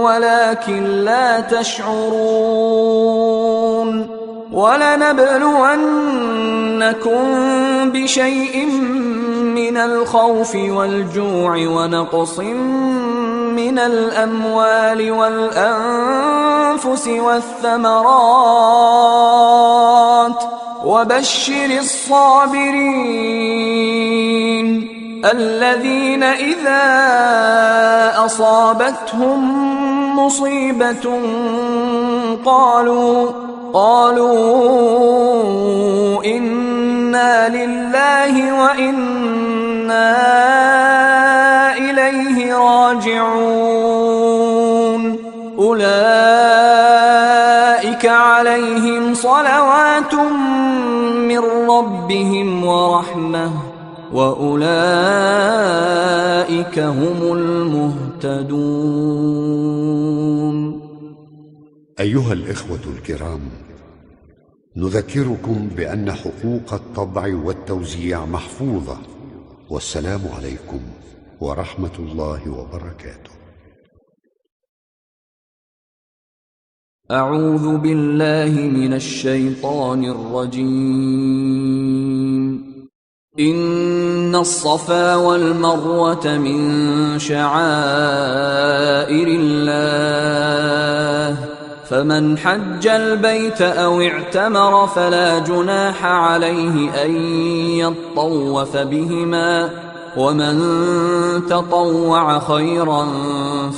ولكن لا تشعرون ولنبلونكم بشيء من الخوف والجوع ونقص من الأموال والأنفس والثمرات وبشر الصابرين الذين إذا أصابتهم مصيبة قالوا إنا لله وإنا إليه راجعون أولئك عليهم صلوات من ربهم ورحمة وأولئك هم المهتدون. أيها الإخوة الكرام، نذكركم بأن حقوق الطبع والتوزيع محفوظة، والسلام عليكم ورحمة الله وبركاته. أعوذ بالله من الشيطان الرجيم. إن الصفا والمروة من شعائر الله فمن حج البيت أو اعتمر فلا جناح عليه أن يطوف بهما ومن تطوع خيرا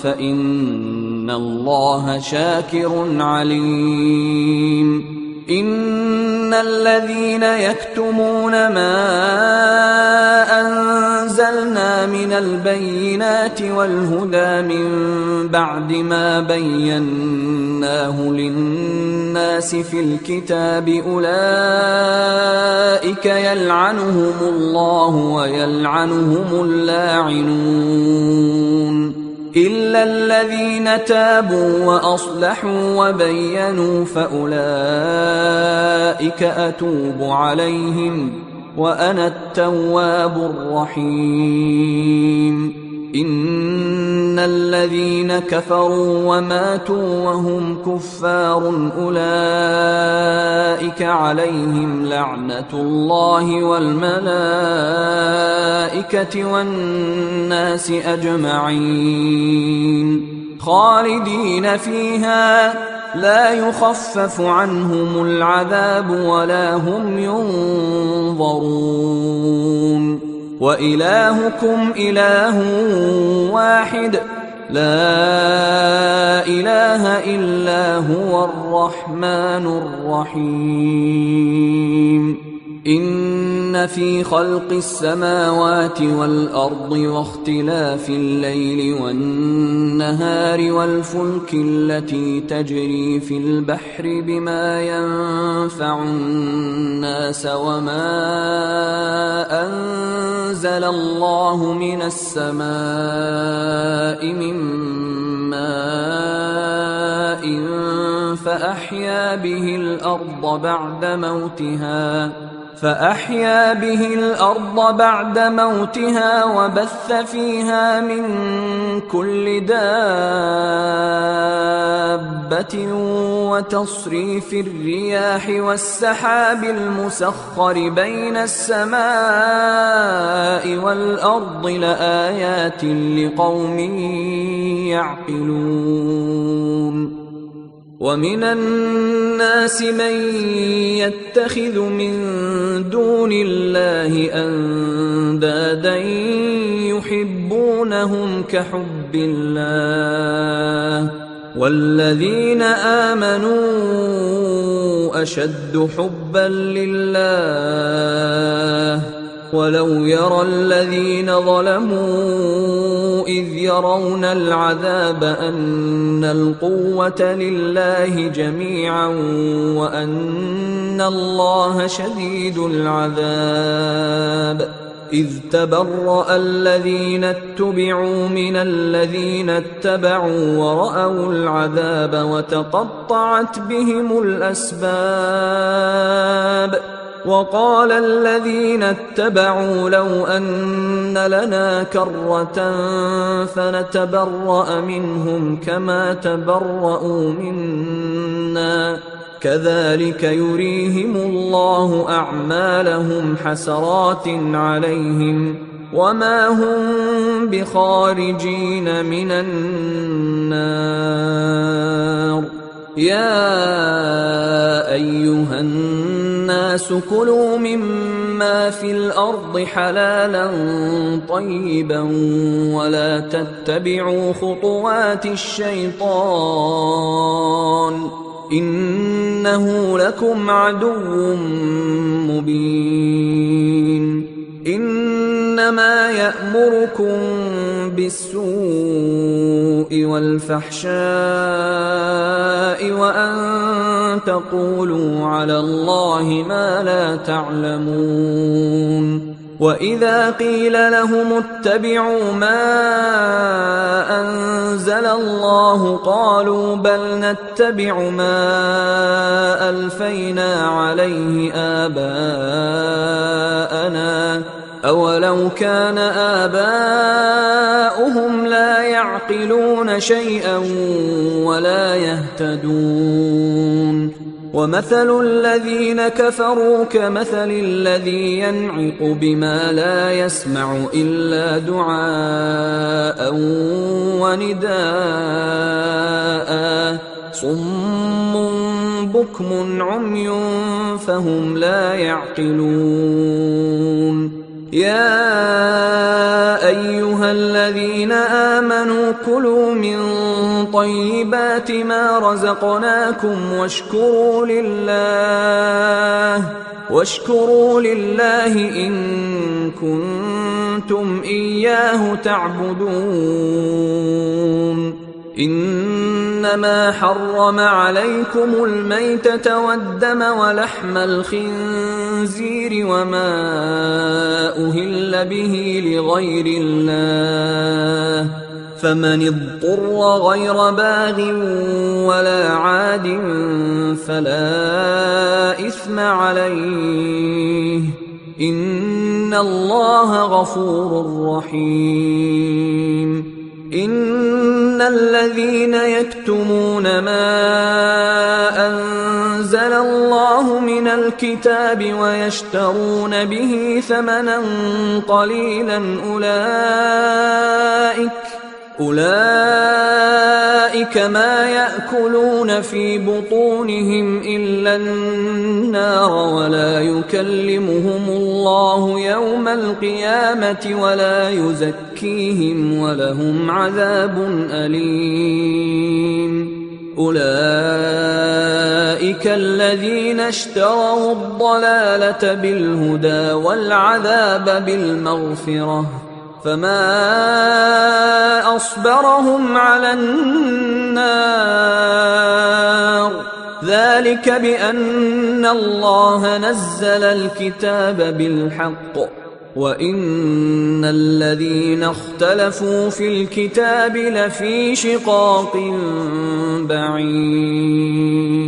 فإن الله شاكر عليم. إن الذين يكتمون ما أنزلنا من البينات والهدى من بعد ما بيناه للناس في الكتاب أولئك يلعنهم الله ويلعنهم اللاعنون إلا الذين تابوا وأصلحوا وبينوا فأولئك أتوب عليهم وأنا التواب الرحيم. إن الذين كفروا وماتوا وهم كفار أولئك عليهم لعنة الله والملائكة والناس أجمعين خالدين فيها لا يخفف عنهم العذاب ولا هم ينظرون. وإلهكم إله واحد لا إله إلا هو الرحمن الرحيم. إن في خلق السماوات والأرض واختلاف الليل والنهار والفلك التي تجري في البحر بما ينفع الناس وما أنزل الله من السماء من ماء فأحيا به الأرض بعد موتها وبث فيها من كل دابة وتصريف الرياح والسحاب المسخر بين السماء والأرض لآيات لقوم يعقلون. ومن الناس من يتخذ من دون الله أندادا يحبونهم كحب الله والذين آمنوا أشد حبا لله ولو يرى الذين ظلموا إذ يرون العذاب أن القوة لله جميعا وأن الله شديد العذاب إذ تبرأ الذين اتبعوا من الذين اتبعوا ورأوا العذاب وتقطعت بهم الأسباب وقال الذين اتبعوا لو أن لنا كرة فنتبرأ منهم كما تبرأوا منا كذلك يريهم الله أعمالهم حسرات عليهم وما هم بخارجين من النار يا أيها الناس كلوا مما في الأرض حلالا طيبا ولا تتبعوا خطوات الشيطان إنه لكم عدو مبين إنما يأمركم بالسوء والفحشاء وأن تقولوا على الله ما لا تعلمون وإذا قيل لهم اتبعوا ما أنزل الله قالوا بل نتبع ما ألفينا عليه آباءنا أولو كان آباؤهم لا يعقلون شيئا ولا يهتدون ومثل الذين كفروا كمثل الذي ينعق بما لا يسمع إلا دعاء ونداء صم بكم عمي فهم لا يعقلون يا أيها الذين آمنوا كلوا من طيبات ما رزقناكم واشكروا لله إن كنتم إياه تعبدون إنما حرم عليكم الميتة والدم ولحم الخنزير وما أهل به لغير الله فمن اضطر غير باغ ولا عاد فلا إثم عليه إن الله غفور رحيم إن الذين يكتمون ما أنزل الله من الكتاب ويشترون به ثمنا قليلا أولئك ما يأكلون في بطونهم إلا النار ولا يكلمهم الله يوم القيامة ولا يزكيهم ولهم عذاب أليم أولئك الذين اشتروا الضلالة بالهدى والعذاب بالمغفرة فما أصبرهم على النار ذلك بأن الله نزل الكتاب بالحق وإن الذين اختلفوا في الكتاب لفي شقاق بعيد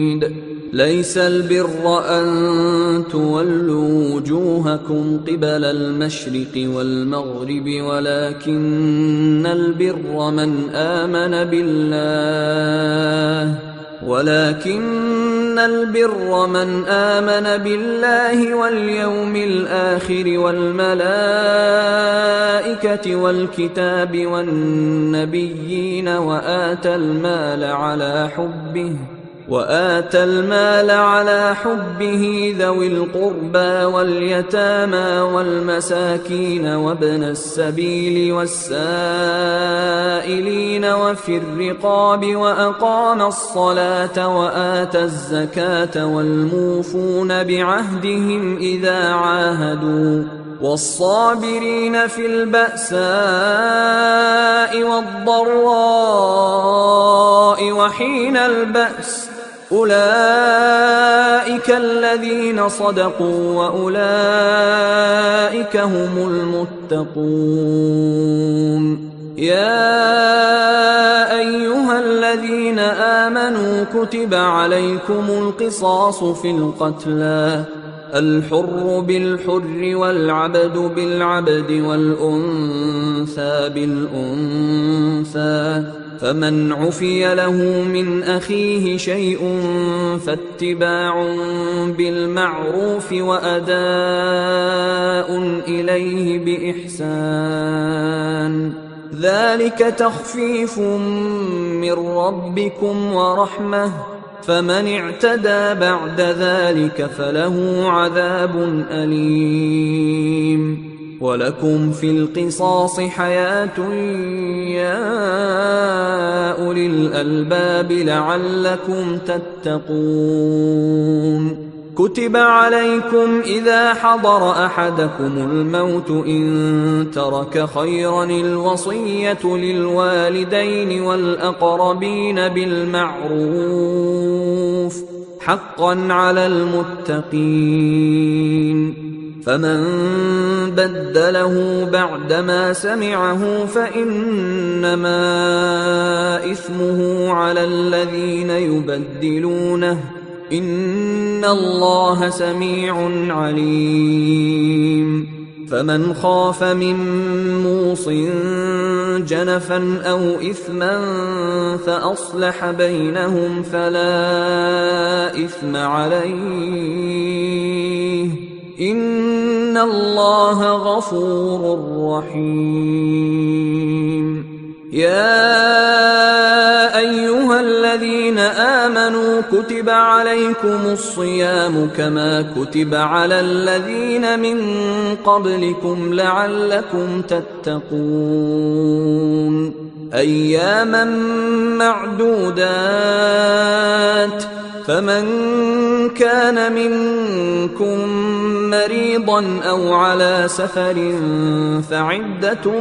ليس البر أن تولوا وجوهكم قبل المشرق والمغرب ولكن البر من آمن بالله واليوم الآخر والملائكة والكتاب والنبيين وآتى المال على حبه ذوي القربى واليتامى والمساكين وابن السبيل والسائلين وفي الرقاب وأقام الصلاة وآتى الزكاة والموفون بعهدهم إذا عاهدوا والصابرين في البأساء والضراء وحين البأس أولئك الذين صدقوا وأولئك هم المتقون. يا أيها الذين آمنوا كتب عليكم القصاص في القتلى الحر بالحر والعبد بالعبد والأنثى بالأنثى فمن عفي له من أخيه شيء فاتباع بالمعروف وأداء إليه بإحسان ذلك تخفيف من ربكم ورحمة فمن اعتدى بعد ذلك فله عذاب أليم. ولكم في القصاص حياة يا أولي الألباب لعلكم تتقون. كتب عليكم إذا حضر أحدكم الموت إن ترك خيرا الوصية للوالدين والأقربين بالمعروف حقا على المتقين. فمن بدله بعدما سمعه فإنما إثمه على الذين يبدلونه إن الله سميع عليم. فمن خاف من موص جنفا أو إثما فأصلح بينهم فلا إثم عليه إن الله غفور رحيم. يا أيها الذين آمنوا كتب عليكم الصيام كما كتب على الذين من قبلكم لعلكم تتقون. أياما معدودات فمن كان منكم مريضا أو على سفر فعدة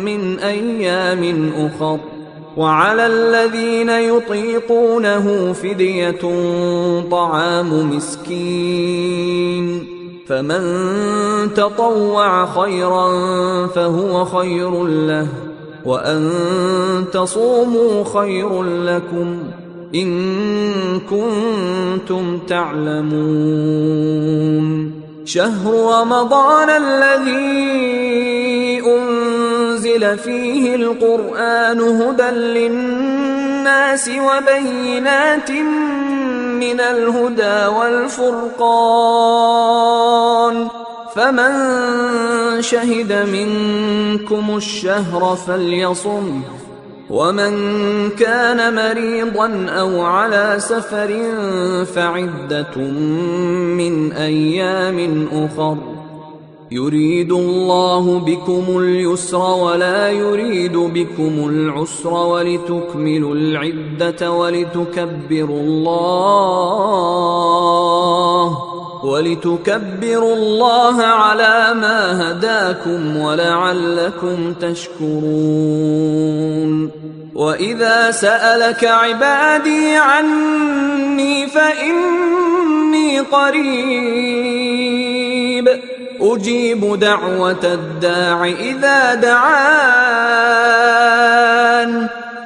من أيام أخر وعلى الذين يطيقونه فدية طعام مسكين فمن تطوع خيرا فهو خير له وأن تصوموا خير لكم إن كنتم تعلمون. شهر رمضان الذي أنزل فيه القرآن هدى للناس وبينات من الهدى والفرقان فمن شهد منكم الشهر فليصم ومن كان مريضا أو على سفر فعدة من أيام أخر يريد الله بكم اليسر ولا يريد بكم العسر ولتكملوا العدة ولتكبروا الله على ما هداكم ولعلكم تشكرون. وإذا سألك عبادي عني فإني قريب أجيب دعوة الداع إذا دعان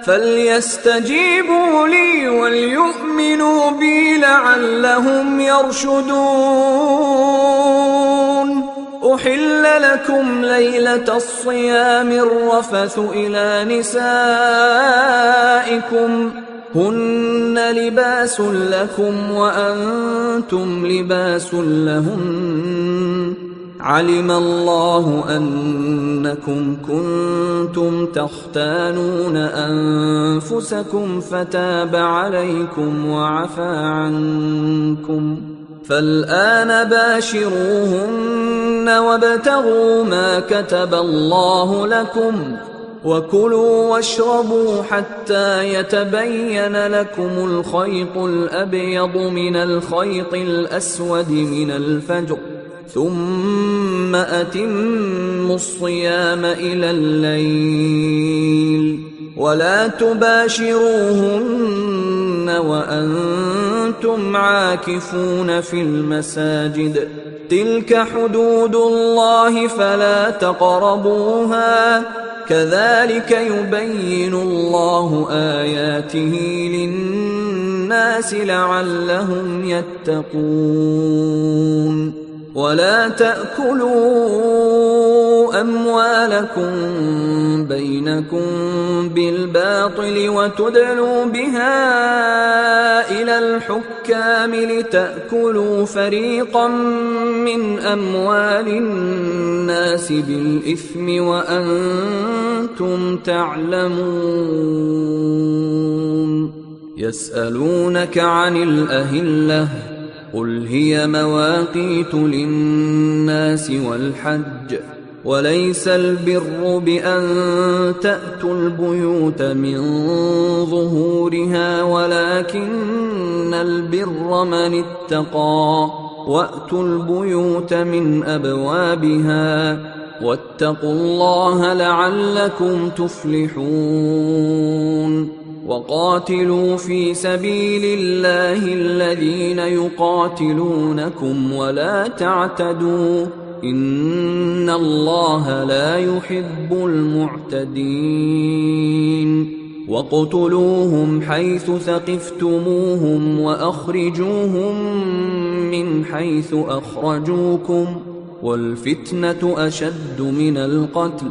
فليستجيبوا لي وليؤمنوا بي لعلهم يرشدون. أحل لكم ليلة الصيام الرفث إلى نسائكم هن لباس لكم وأنتم لباس لهن علم الله أنكم كنتم تختانون أنفسكم فتاب عليكم وعفى عنكم، فالآن باشروهن وابتغوا ما كتب الله لكم، وكلوا واشربوا حتى يتبين لكم الخيط الأبيض من الخيط الأسود من الفجر، ثم أتموا الصيام إلى الليل، ولا تباشروهن وأنتم عاكفون في المساجد، تلك حدود الله فلا تقربوها، كذلك يبين الله آياته للناس لعلهم يتقون. ولا تأكلوا أموالكم بينكم بالباطل وتدلوا بها إلى الحكام لتأكلوا فريقا من أموال الناس بالإثم وأنتم تعلمون. يسألونك عن الأهلة، قل هي مواقيت للناس والحج، وليس البر بأن تأتوا البيوت من ظهورها، ولكن البر من اتقى، وأتوا البيوت من أبوابها، واتقوا الله لعلكم تفلحون. وقاتلوا في سبيل الله الذين يقاتلونكم ولا تعتدوا، إن الله لا يحب المعتدين. واقتلوهم حيث ثقفتموهم وأخرجوهم من حيث أخرجوكم، والفتنة أشد من القتل،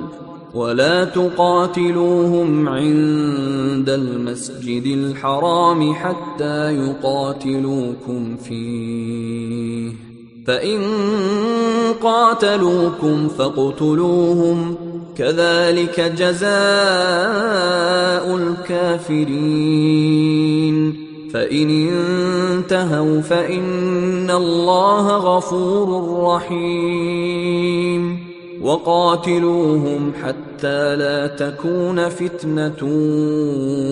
ولا تقاتلوهم عند المسجد الحرام حتى يقاتلوكم فيه، فإن قاتلوكم فاقتلوهم، كذلك جزاء الكافرين. فإن انتهوا فإن الله غفور رحيم. وقاتلوهم حتى لا تكون فتنة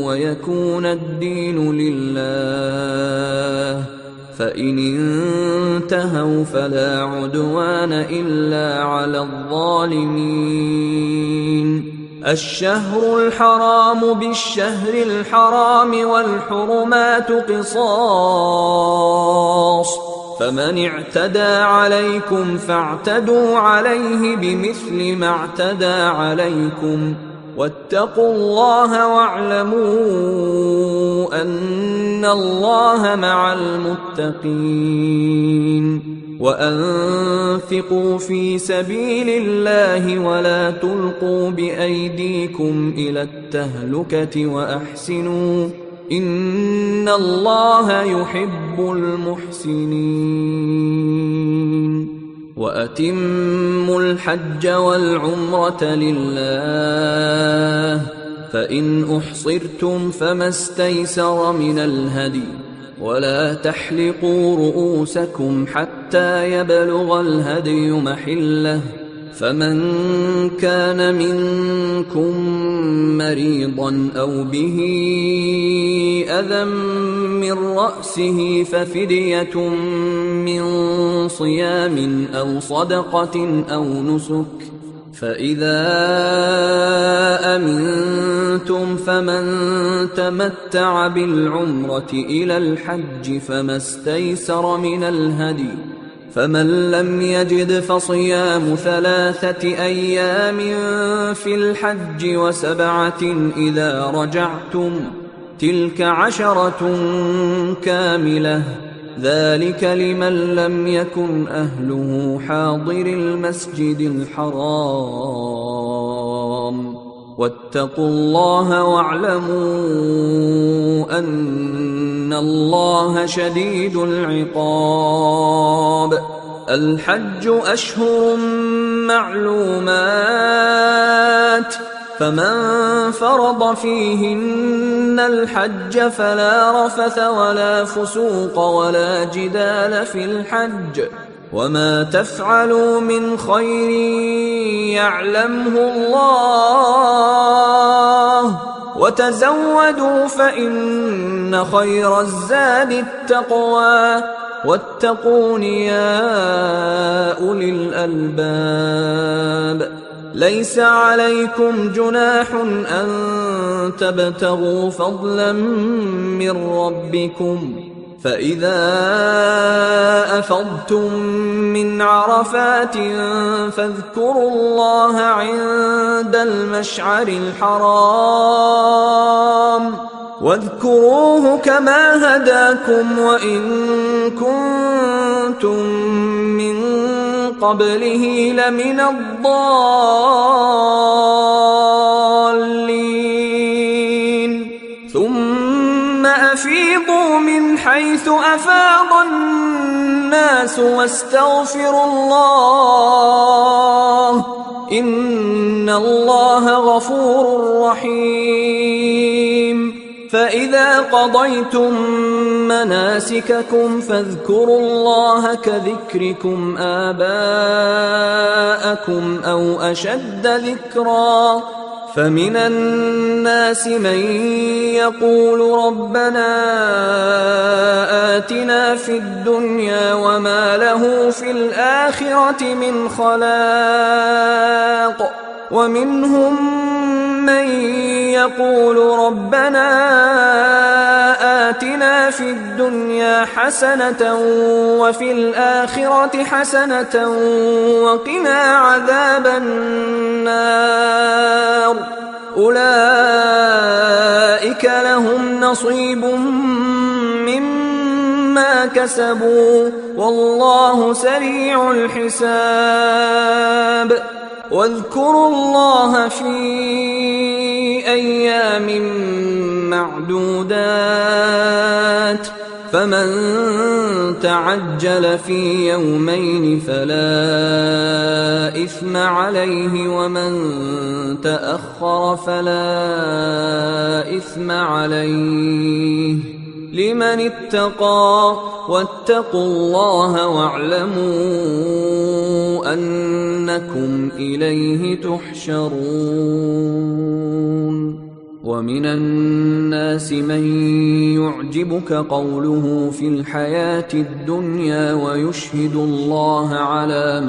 ويكون الدين لله، فإن انتهوا فلا عدوان إلا على الظالمين. الشهر الحرام بالشهر الحرام والحرمات قصاص، فمن اعتدى عليكم فاعتدوا عليه بمثل ما اعتدى عليكم، واتقوا الله واعلموا أن الله مع المتقين. وأنفقوا في سبيل الله ولا تلقوا بأيديكم إلى التهلكة وأحسنوا، إن الله يحب المحسنين. وأتموا الحج والعمرة لله، فإن أحصرتم فما استيسر من الهدي، ولا تحلقوا رؤوسكم حتى يبلغ الهدي محله، فمن كان منكم مريضا أو به أذى من رأسه ففدية من صيام أو صدقة أو نسك، فإذا أمنتم فمن تمتع بالعمرة إلى الحج فما استيسر من الهدي، فمن لم يجد فصيام 3 أيام في الحج و7 إذا رجعتم، تلك 10 كاملة، ذلك لمن لم يكن أهله حاضر المسجد الحرام. واتقوا الله واعلموا أن الله شديد العقاب. الحج أشهر معلومات، فمن فرض فيهن الحج فلا رفث ولا فسوق ولا جدال في الحج، وما تفعلوا من خير يعلمه الله، وتزودوا فإن خير الزاد التقوى، واتقون يا أولي الألباب. ليس عليكم جناح أن تبتغوا فضلا من ربكم، فإذا أفضتم من عرفات فاذكروا الله عند المشعر الحرام، واذكروه كما هداكم وإن كنتم من قبله لمن الضالين. ثم أفيضوا من حيث أفاض الناس واستغفروا الله، إن الله غفور رحيم. فإذا قضيتم مناسككم فاذكروا الله كذكركم آباءكم أو أشد ذكرا. فمن الناس من يقول ربنا آتنا في الدنيا وما له في الآخرة من خلاق، ومنهم من يقول ربنا آتنا في الدنيا حسنة وفي الآخرة حسنة وقنا عذاب النار. أولئك لهم نصيب مما كسبوا والله سريع الحساب. واذكروا الله في أيام معدودات، فمن تعجل في يومين فلا إثم عليه، ومن تأخر فلا إثم عليه، لمن اتقى. واتقوا الله واعلموا أنكم إليه تحشرون. ومن الناس من يعجبك قوله في الحياة الدنيا ويشهد الله على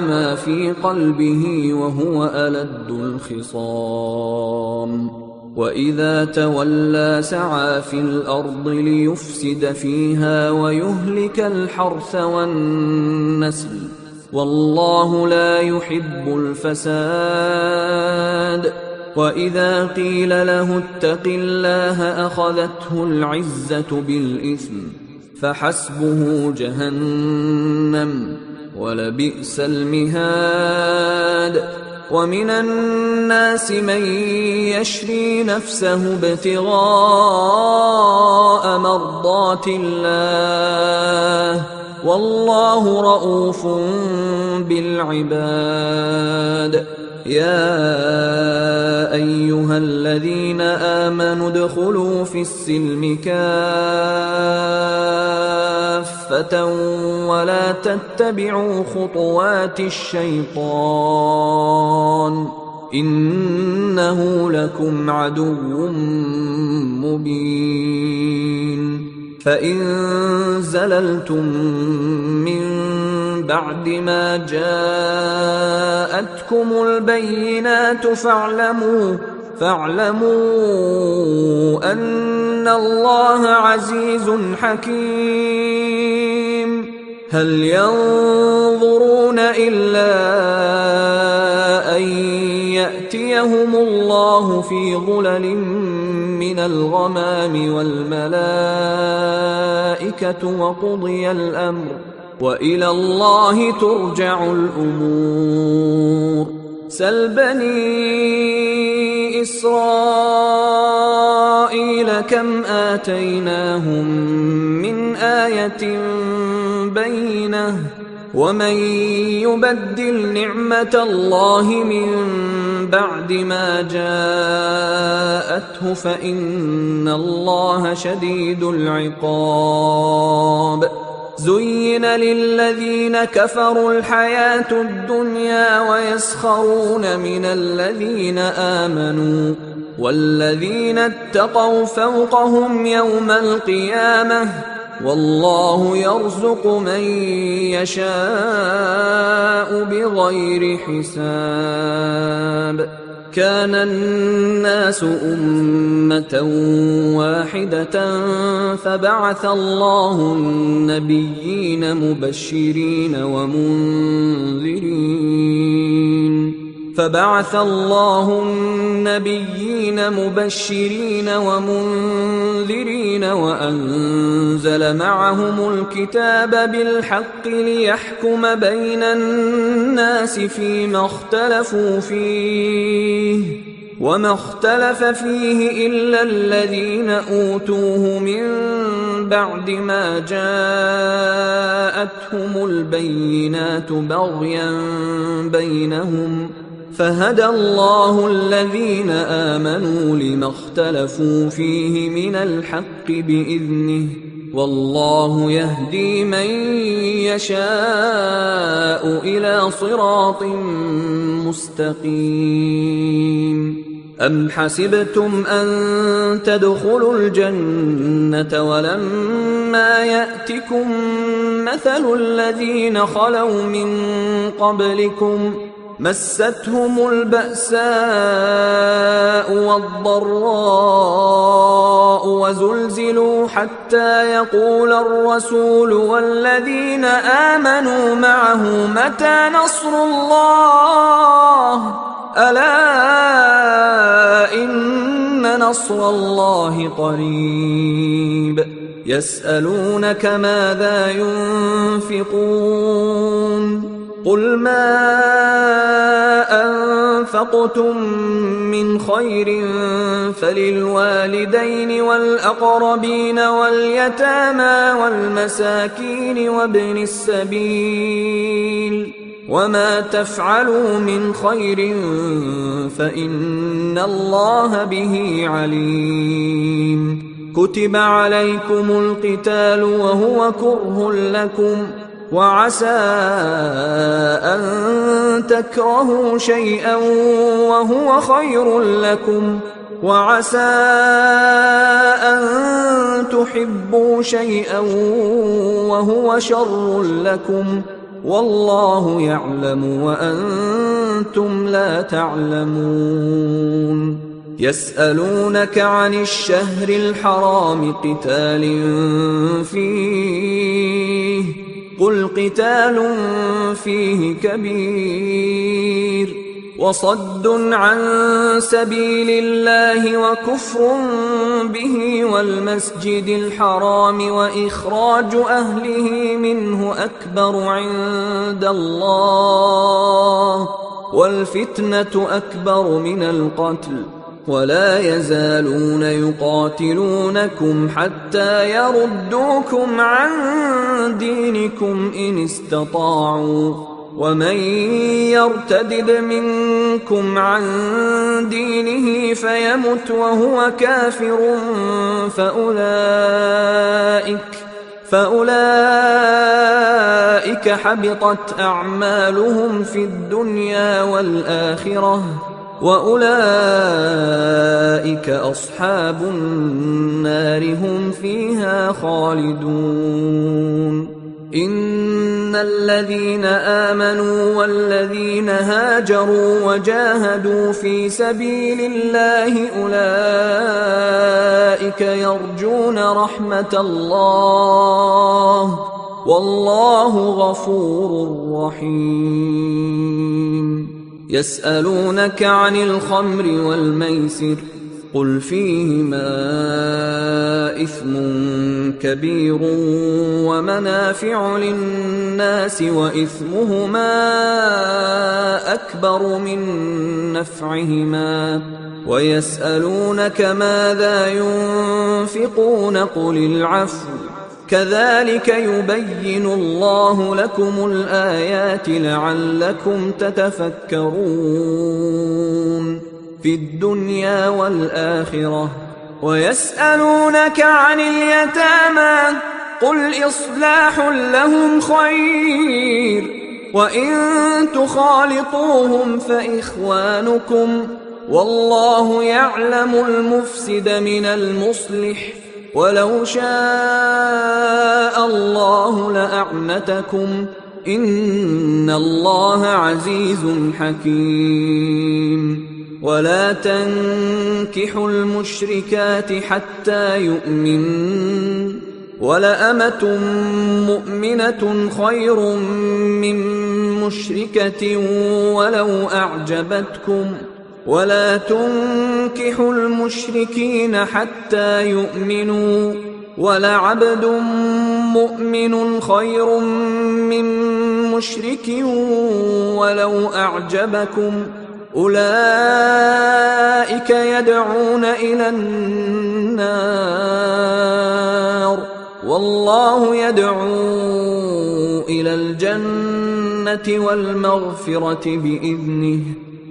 ما في قلبه وهو ألد الخصام. وإذا تولى سعى في الأرض ليفسد فيها ويهلك الحرث والنسل، والله لا يحب الفساد. وإذا قيل له اتق الله أخذته العزة بالإثم، فحسبه جهنم ولبئس المهاد. ومن الناس من يشري نفسه ابتغاء مرضات الله، والله رؤوف بالعباد. يا أيها الذين آمنوا ادخلوا في السلم كافة ولا تتبعوا خطوات الشيطان، إنه لكم عدو مبين. فإن زللتم من بعد ما جاءتكم البينات فاعلموا أن الله عزيز حكيم. هل ينظرون إلا أن يأتيهم الله في ظلل من الغمام والملائكة وقضي الأمر، وإلى الله ترجع الأمور. سل بني إسرائيل كم آتيناهم من بآية بينة ومن يبدل نعمة الله من بعد ما جاءته فإن الله شديد العقاب زين للذين كفروا الحياة الدنيا ويسخرون من الذين آمنوا والذين اتقوا فوقهم يوم القيامة والله يرزق من يشاء بغير حساب كان الناس أمة واحدة فبعث الله النبيين مبشرين ومنذرين وأنزل معهم الكتاب بالحق ليحكم بين الناس فيما اختلفوا فيه وما اختلف فيه إلا الذين أوتوه من بعد ما جاءتهم البينات بغيا بينهم فهدى الله الذين آمنوا لما اختلفوا فيه من الحق بإذنه والله يهدي من يشاء إلى صراط مستقيم أم حسبتم أن تدخلوا الجنة ولما يأتكم مثل الذين خلوا من قبلكم مستهم البأساء والضراء وزلزلوا حتى يقول الرسول والذين آمنوا معه متى نصر الله ألا إن نصر الله قريب يسألونك ماذا ينفقون قل ما أنفقتم من خير فللوالدين والأقربين واليتامى والمساكين وابن السبيل وما تفعلوا من خير فإن الله به عليم كتب عليكم القتال وهو كره لكم وعسى أن تكرهوا شيئا وهو خير لكم وعسى أن تحبوا شيئا وهو شر لكم والله يعلم وأنتم لا تعلمون يسألونك عن الشهر الحرام قتال فيه قل قتال فيه كبير وصد عن سبيل الله وكفر به والمسجد الحرام وإخراج أهله منه أكبر عند الله والفتنة أكبر من القتل ولا يزالون يقاتلونكم حتى يردوكم عن دينكم إن استطاعوا ومن يرتدد منكم عن دينه فيمت وهو كافر فأولئك حبطت أعمالهم في الدنيا والآخرة وأولئك أصحاب النار هم فيها خالدون إن الذين آمنوا والذين هاجروا وجاهدوا في سبيل الله أولئك يرجون رحمة الله والله غفور رحيم يسألونك عن الخمر والميسر قل فيهما إثم كبير ومنافع للناس وإثمهما أكبر من نفعهما ويسألونك ماذا ينفقون قل العفو كذلك يبين الله لكم الآيات لعلكم تتفكرون في الدنيا والآخرة. ويسألونك عن اليتامى قل إصلاح لهم خير وإن تخالطوهم فإخوانكم والله يعلم المفسد من المصلح ولو شاء الله لأعنتكم إن الله عزيز حكيم. ولا تنكحوا المشركات حتى يؤمنن ولأمة مؤمنة خير من مشركة ولو أعجبتكم ولا تنكحوا المشركين حتى يؤمنوا ولعبد مؤمن خير من مشرك ولو أعجبكم أولئك يدعون إلى النار والله يدعو إلى الجنة والمغفرة بإذنه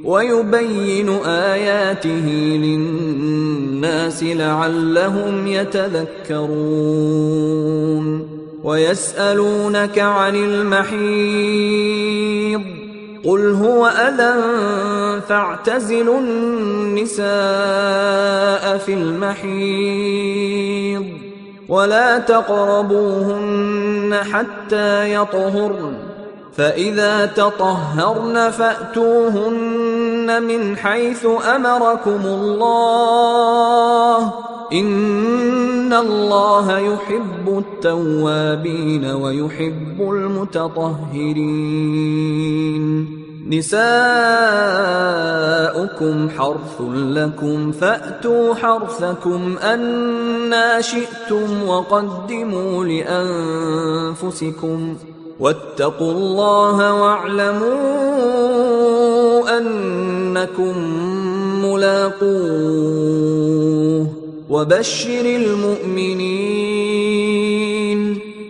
ويبين آياته للناس لعلهم يتذكرون. ويسألونك عن المحيض قل هو أذى فاعتزلوا النساء في المحيض ولا تقربوهن حتى يطهرن فإذا تطهرن فأتوهن من حيث أمركم الله إن الله يحب التوابين ويحب المتطهرين. نساؤكم حرث لكم فأتوا حرثكم أنى شئتم وقدموا لأنفسكم واتقوا الله واعلموا أنكم ملاقوه وبشر المؤمنين.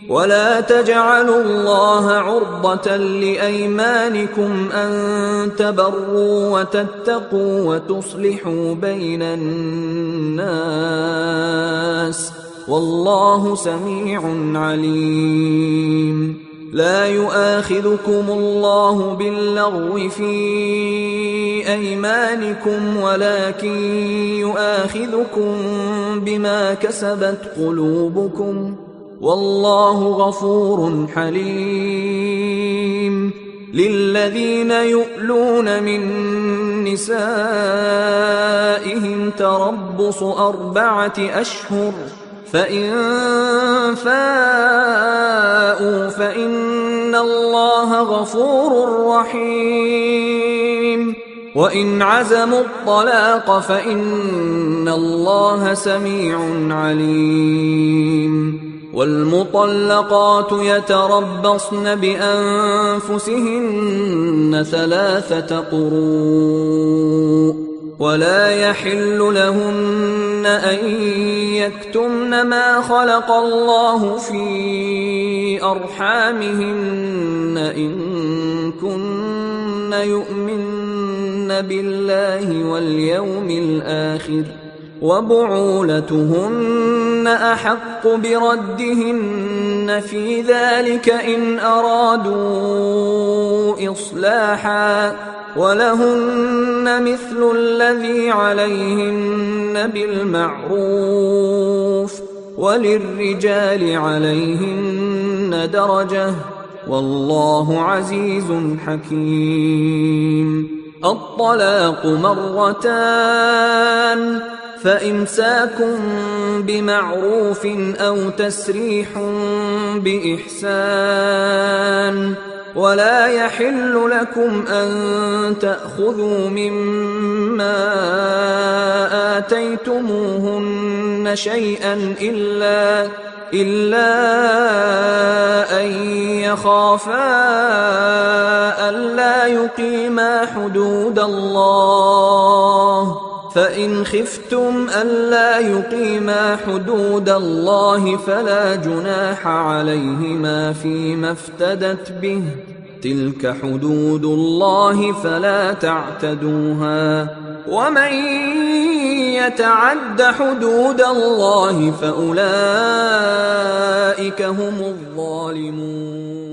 ولا تجعلوا الله عرضة لأيمانكم أن تبروا وتتقوا وتصلحوا بين الناس والله سميع عليم. لا يؤاخذكم الله باللغو في أيمانكم ولكن يؤاخذكم بما كسبت قلوبكم والله غفور حليم. للذين يؤلون من نسائهم تربص 4 أشهر فإن فاءوا فإن الله غفور رحيم. وإن عزموا الطلاق فإن الله سميع عليم. والمطلقات يتربصن بأنفسهن 3 قروء ولا يحل لهن أن يكتمن ما خلق الله في أرحامهن إن كن يؤمن بالله واليوم الآخر وبعولتهن أحق بردهن في ذلك إن أرادوا إصلاحا ولهن مثل الذي عليهن بالمعروف وللرجال عليهن درجة والله عزيز حكيم. الطلاق 2 فإمساك بمعروف أو تسريح بإحسان ولا يحل لكم أن تأخذوا مما آتيتموهن شيئا إلا أن يخافا ألا يقيما حدود الله فإن خفتم ألا يقيما حدود الله فلا جناح عليهما فيما افتدت به، تلك حدود الله فلا تعتدوها، ومن يتعد حدود الله فأولئك هم الظالمون.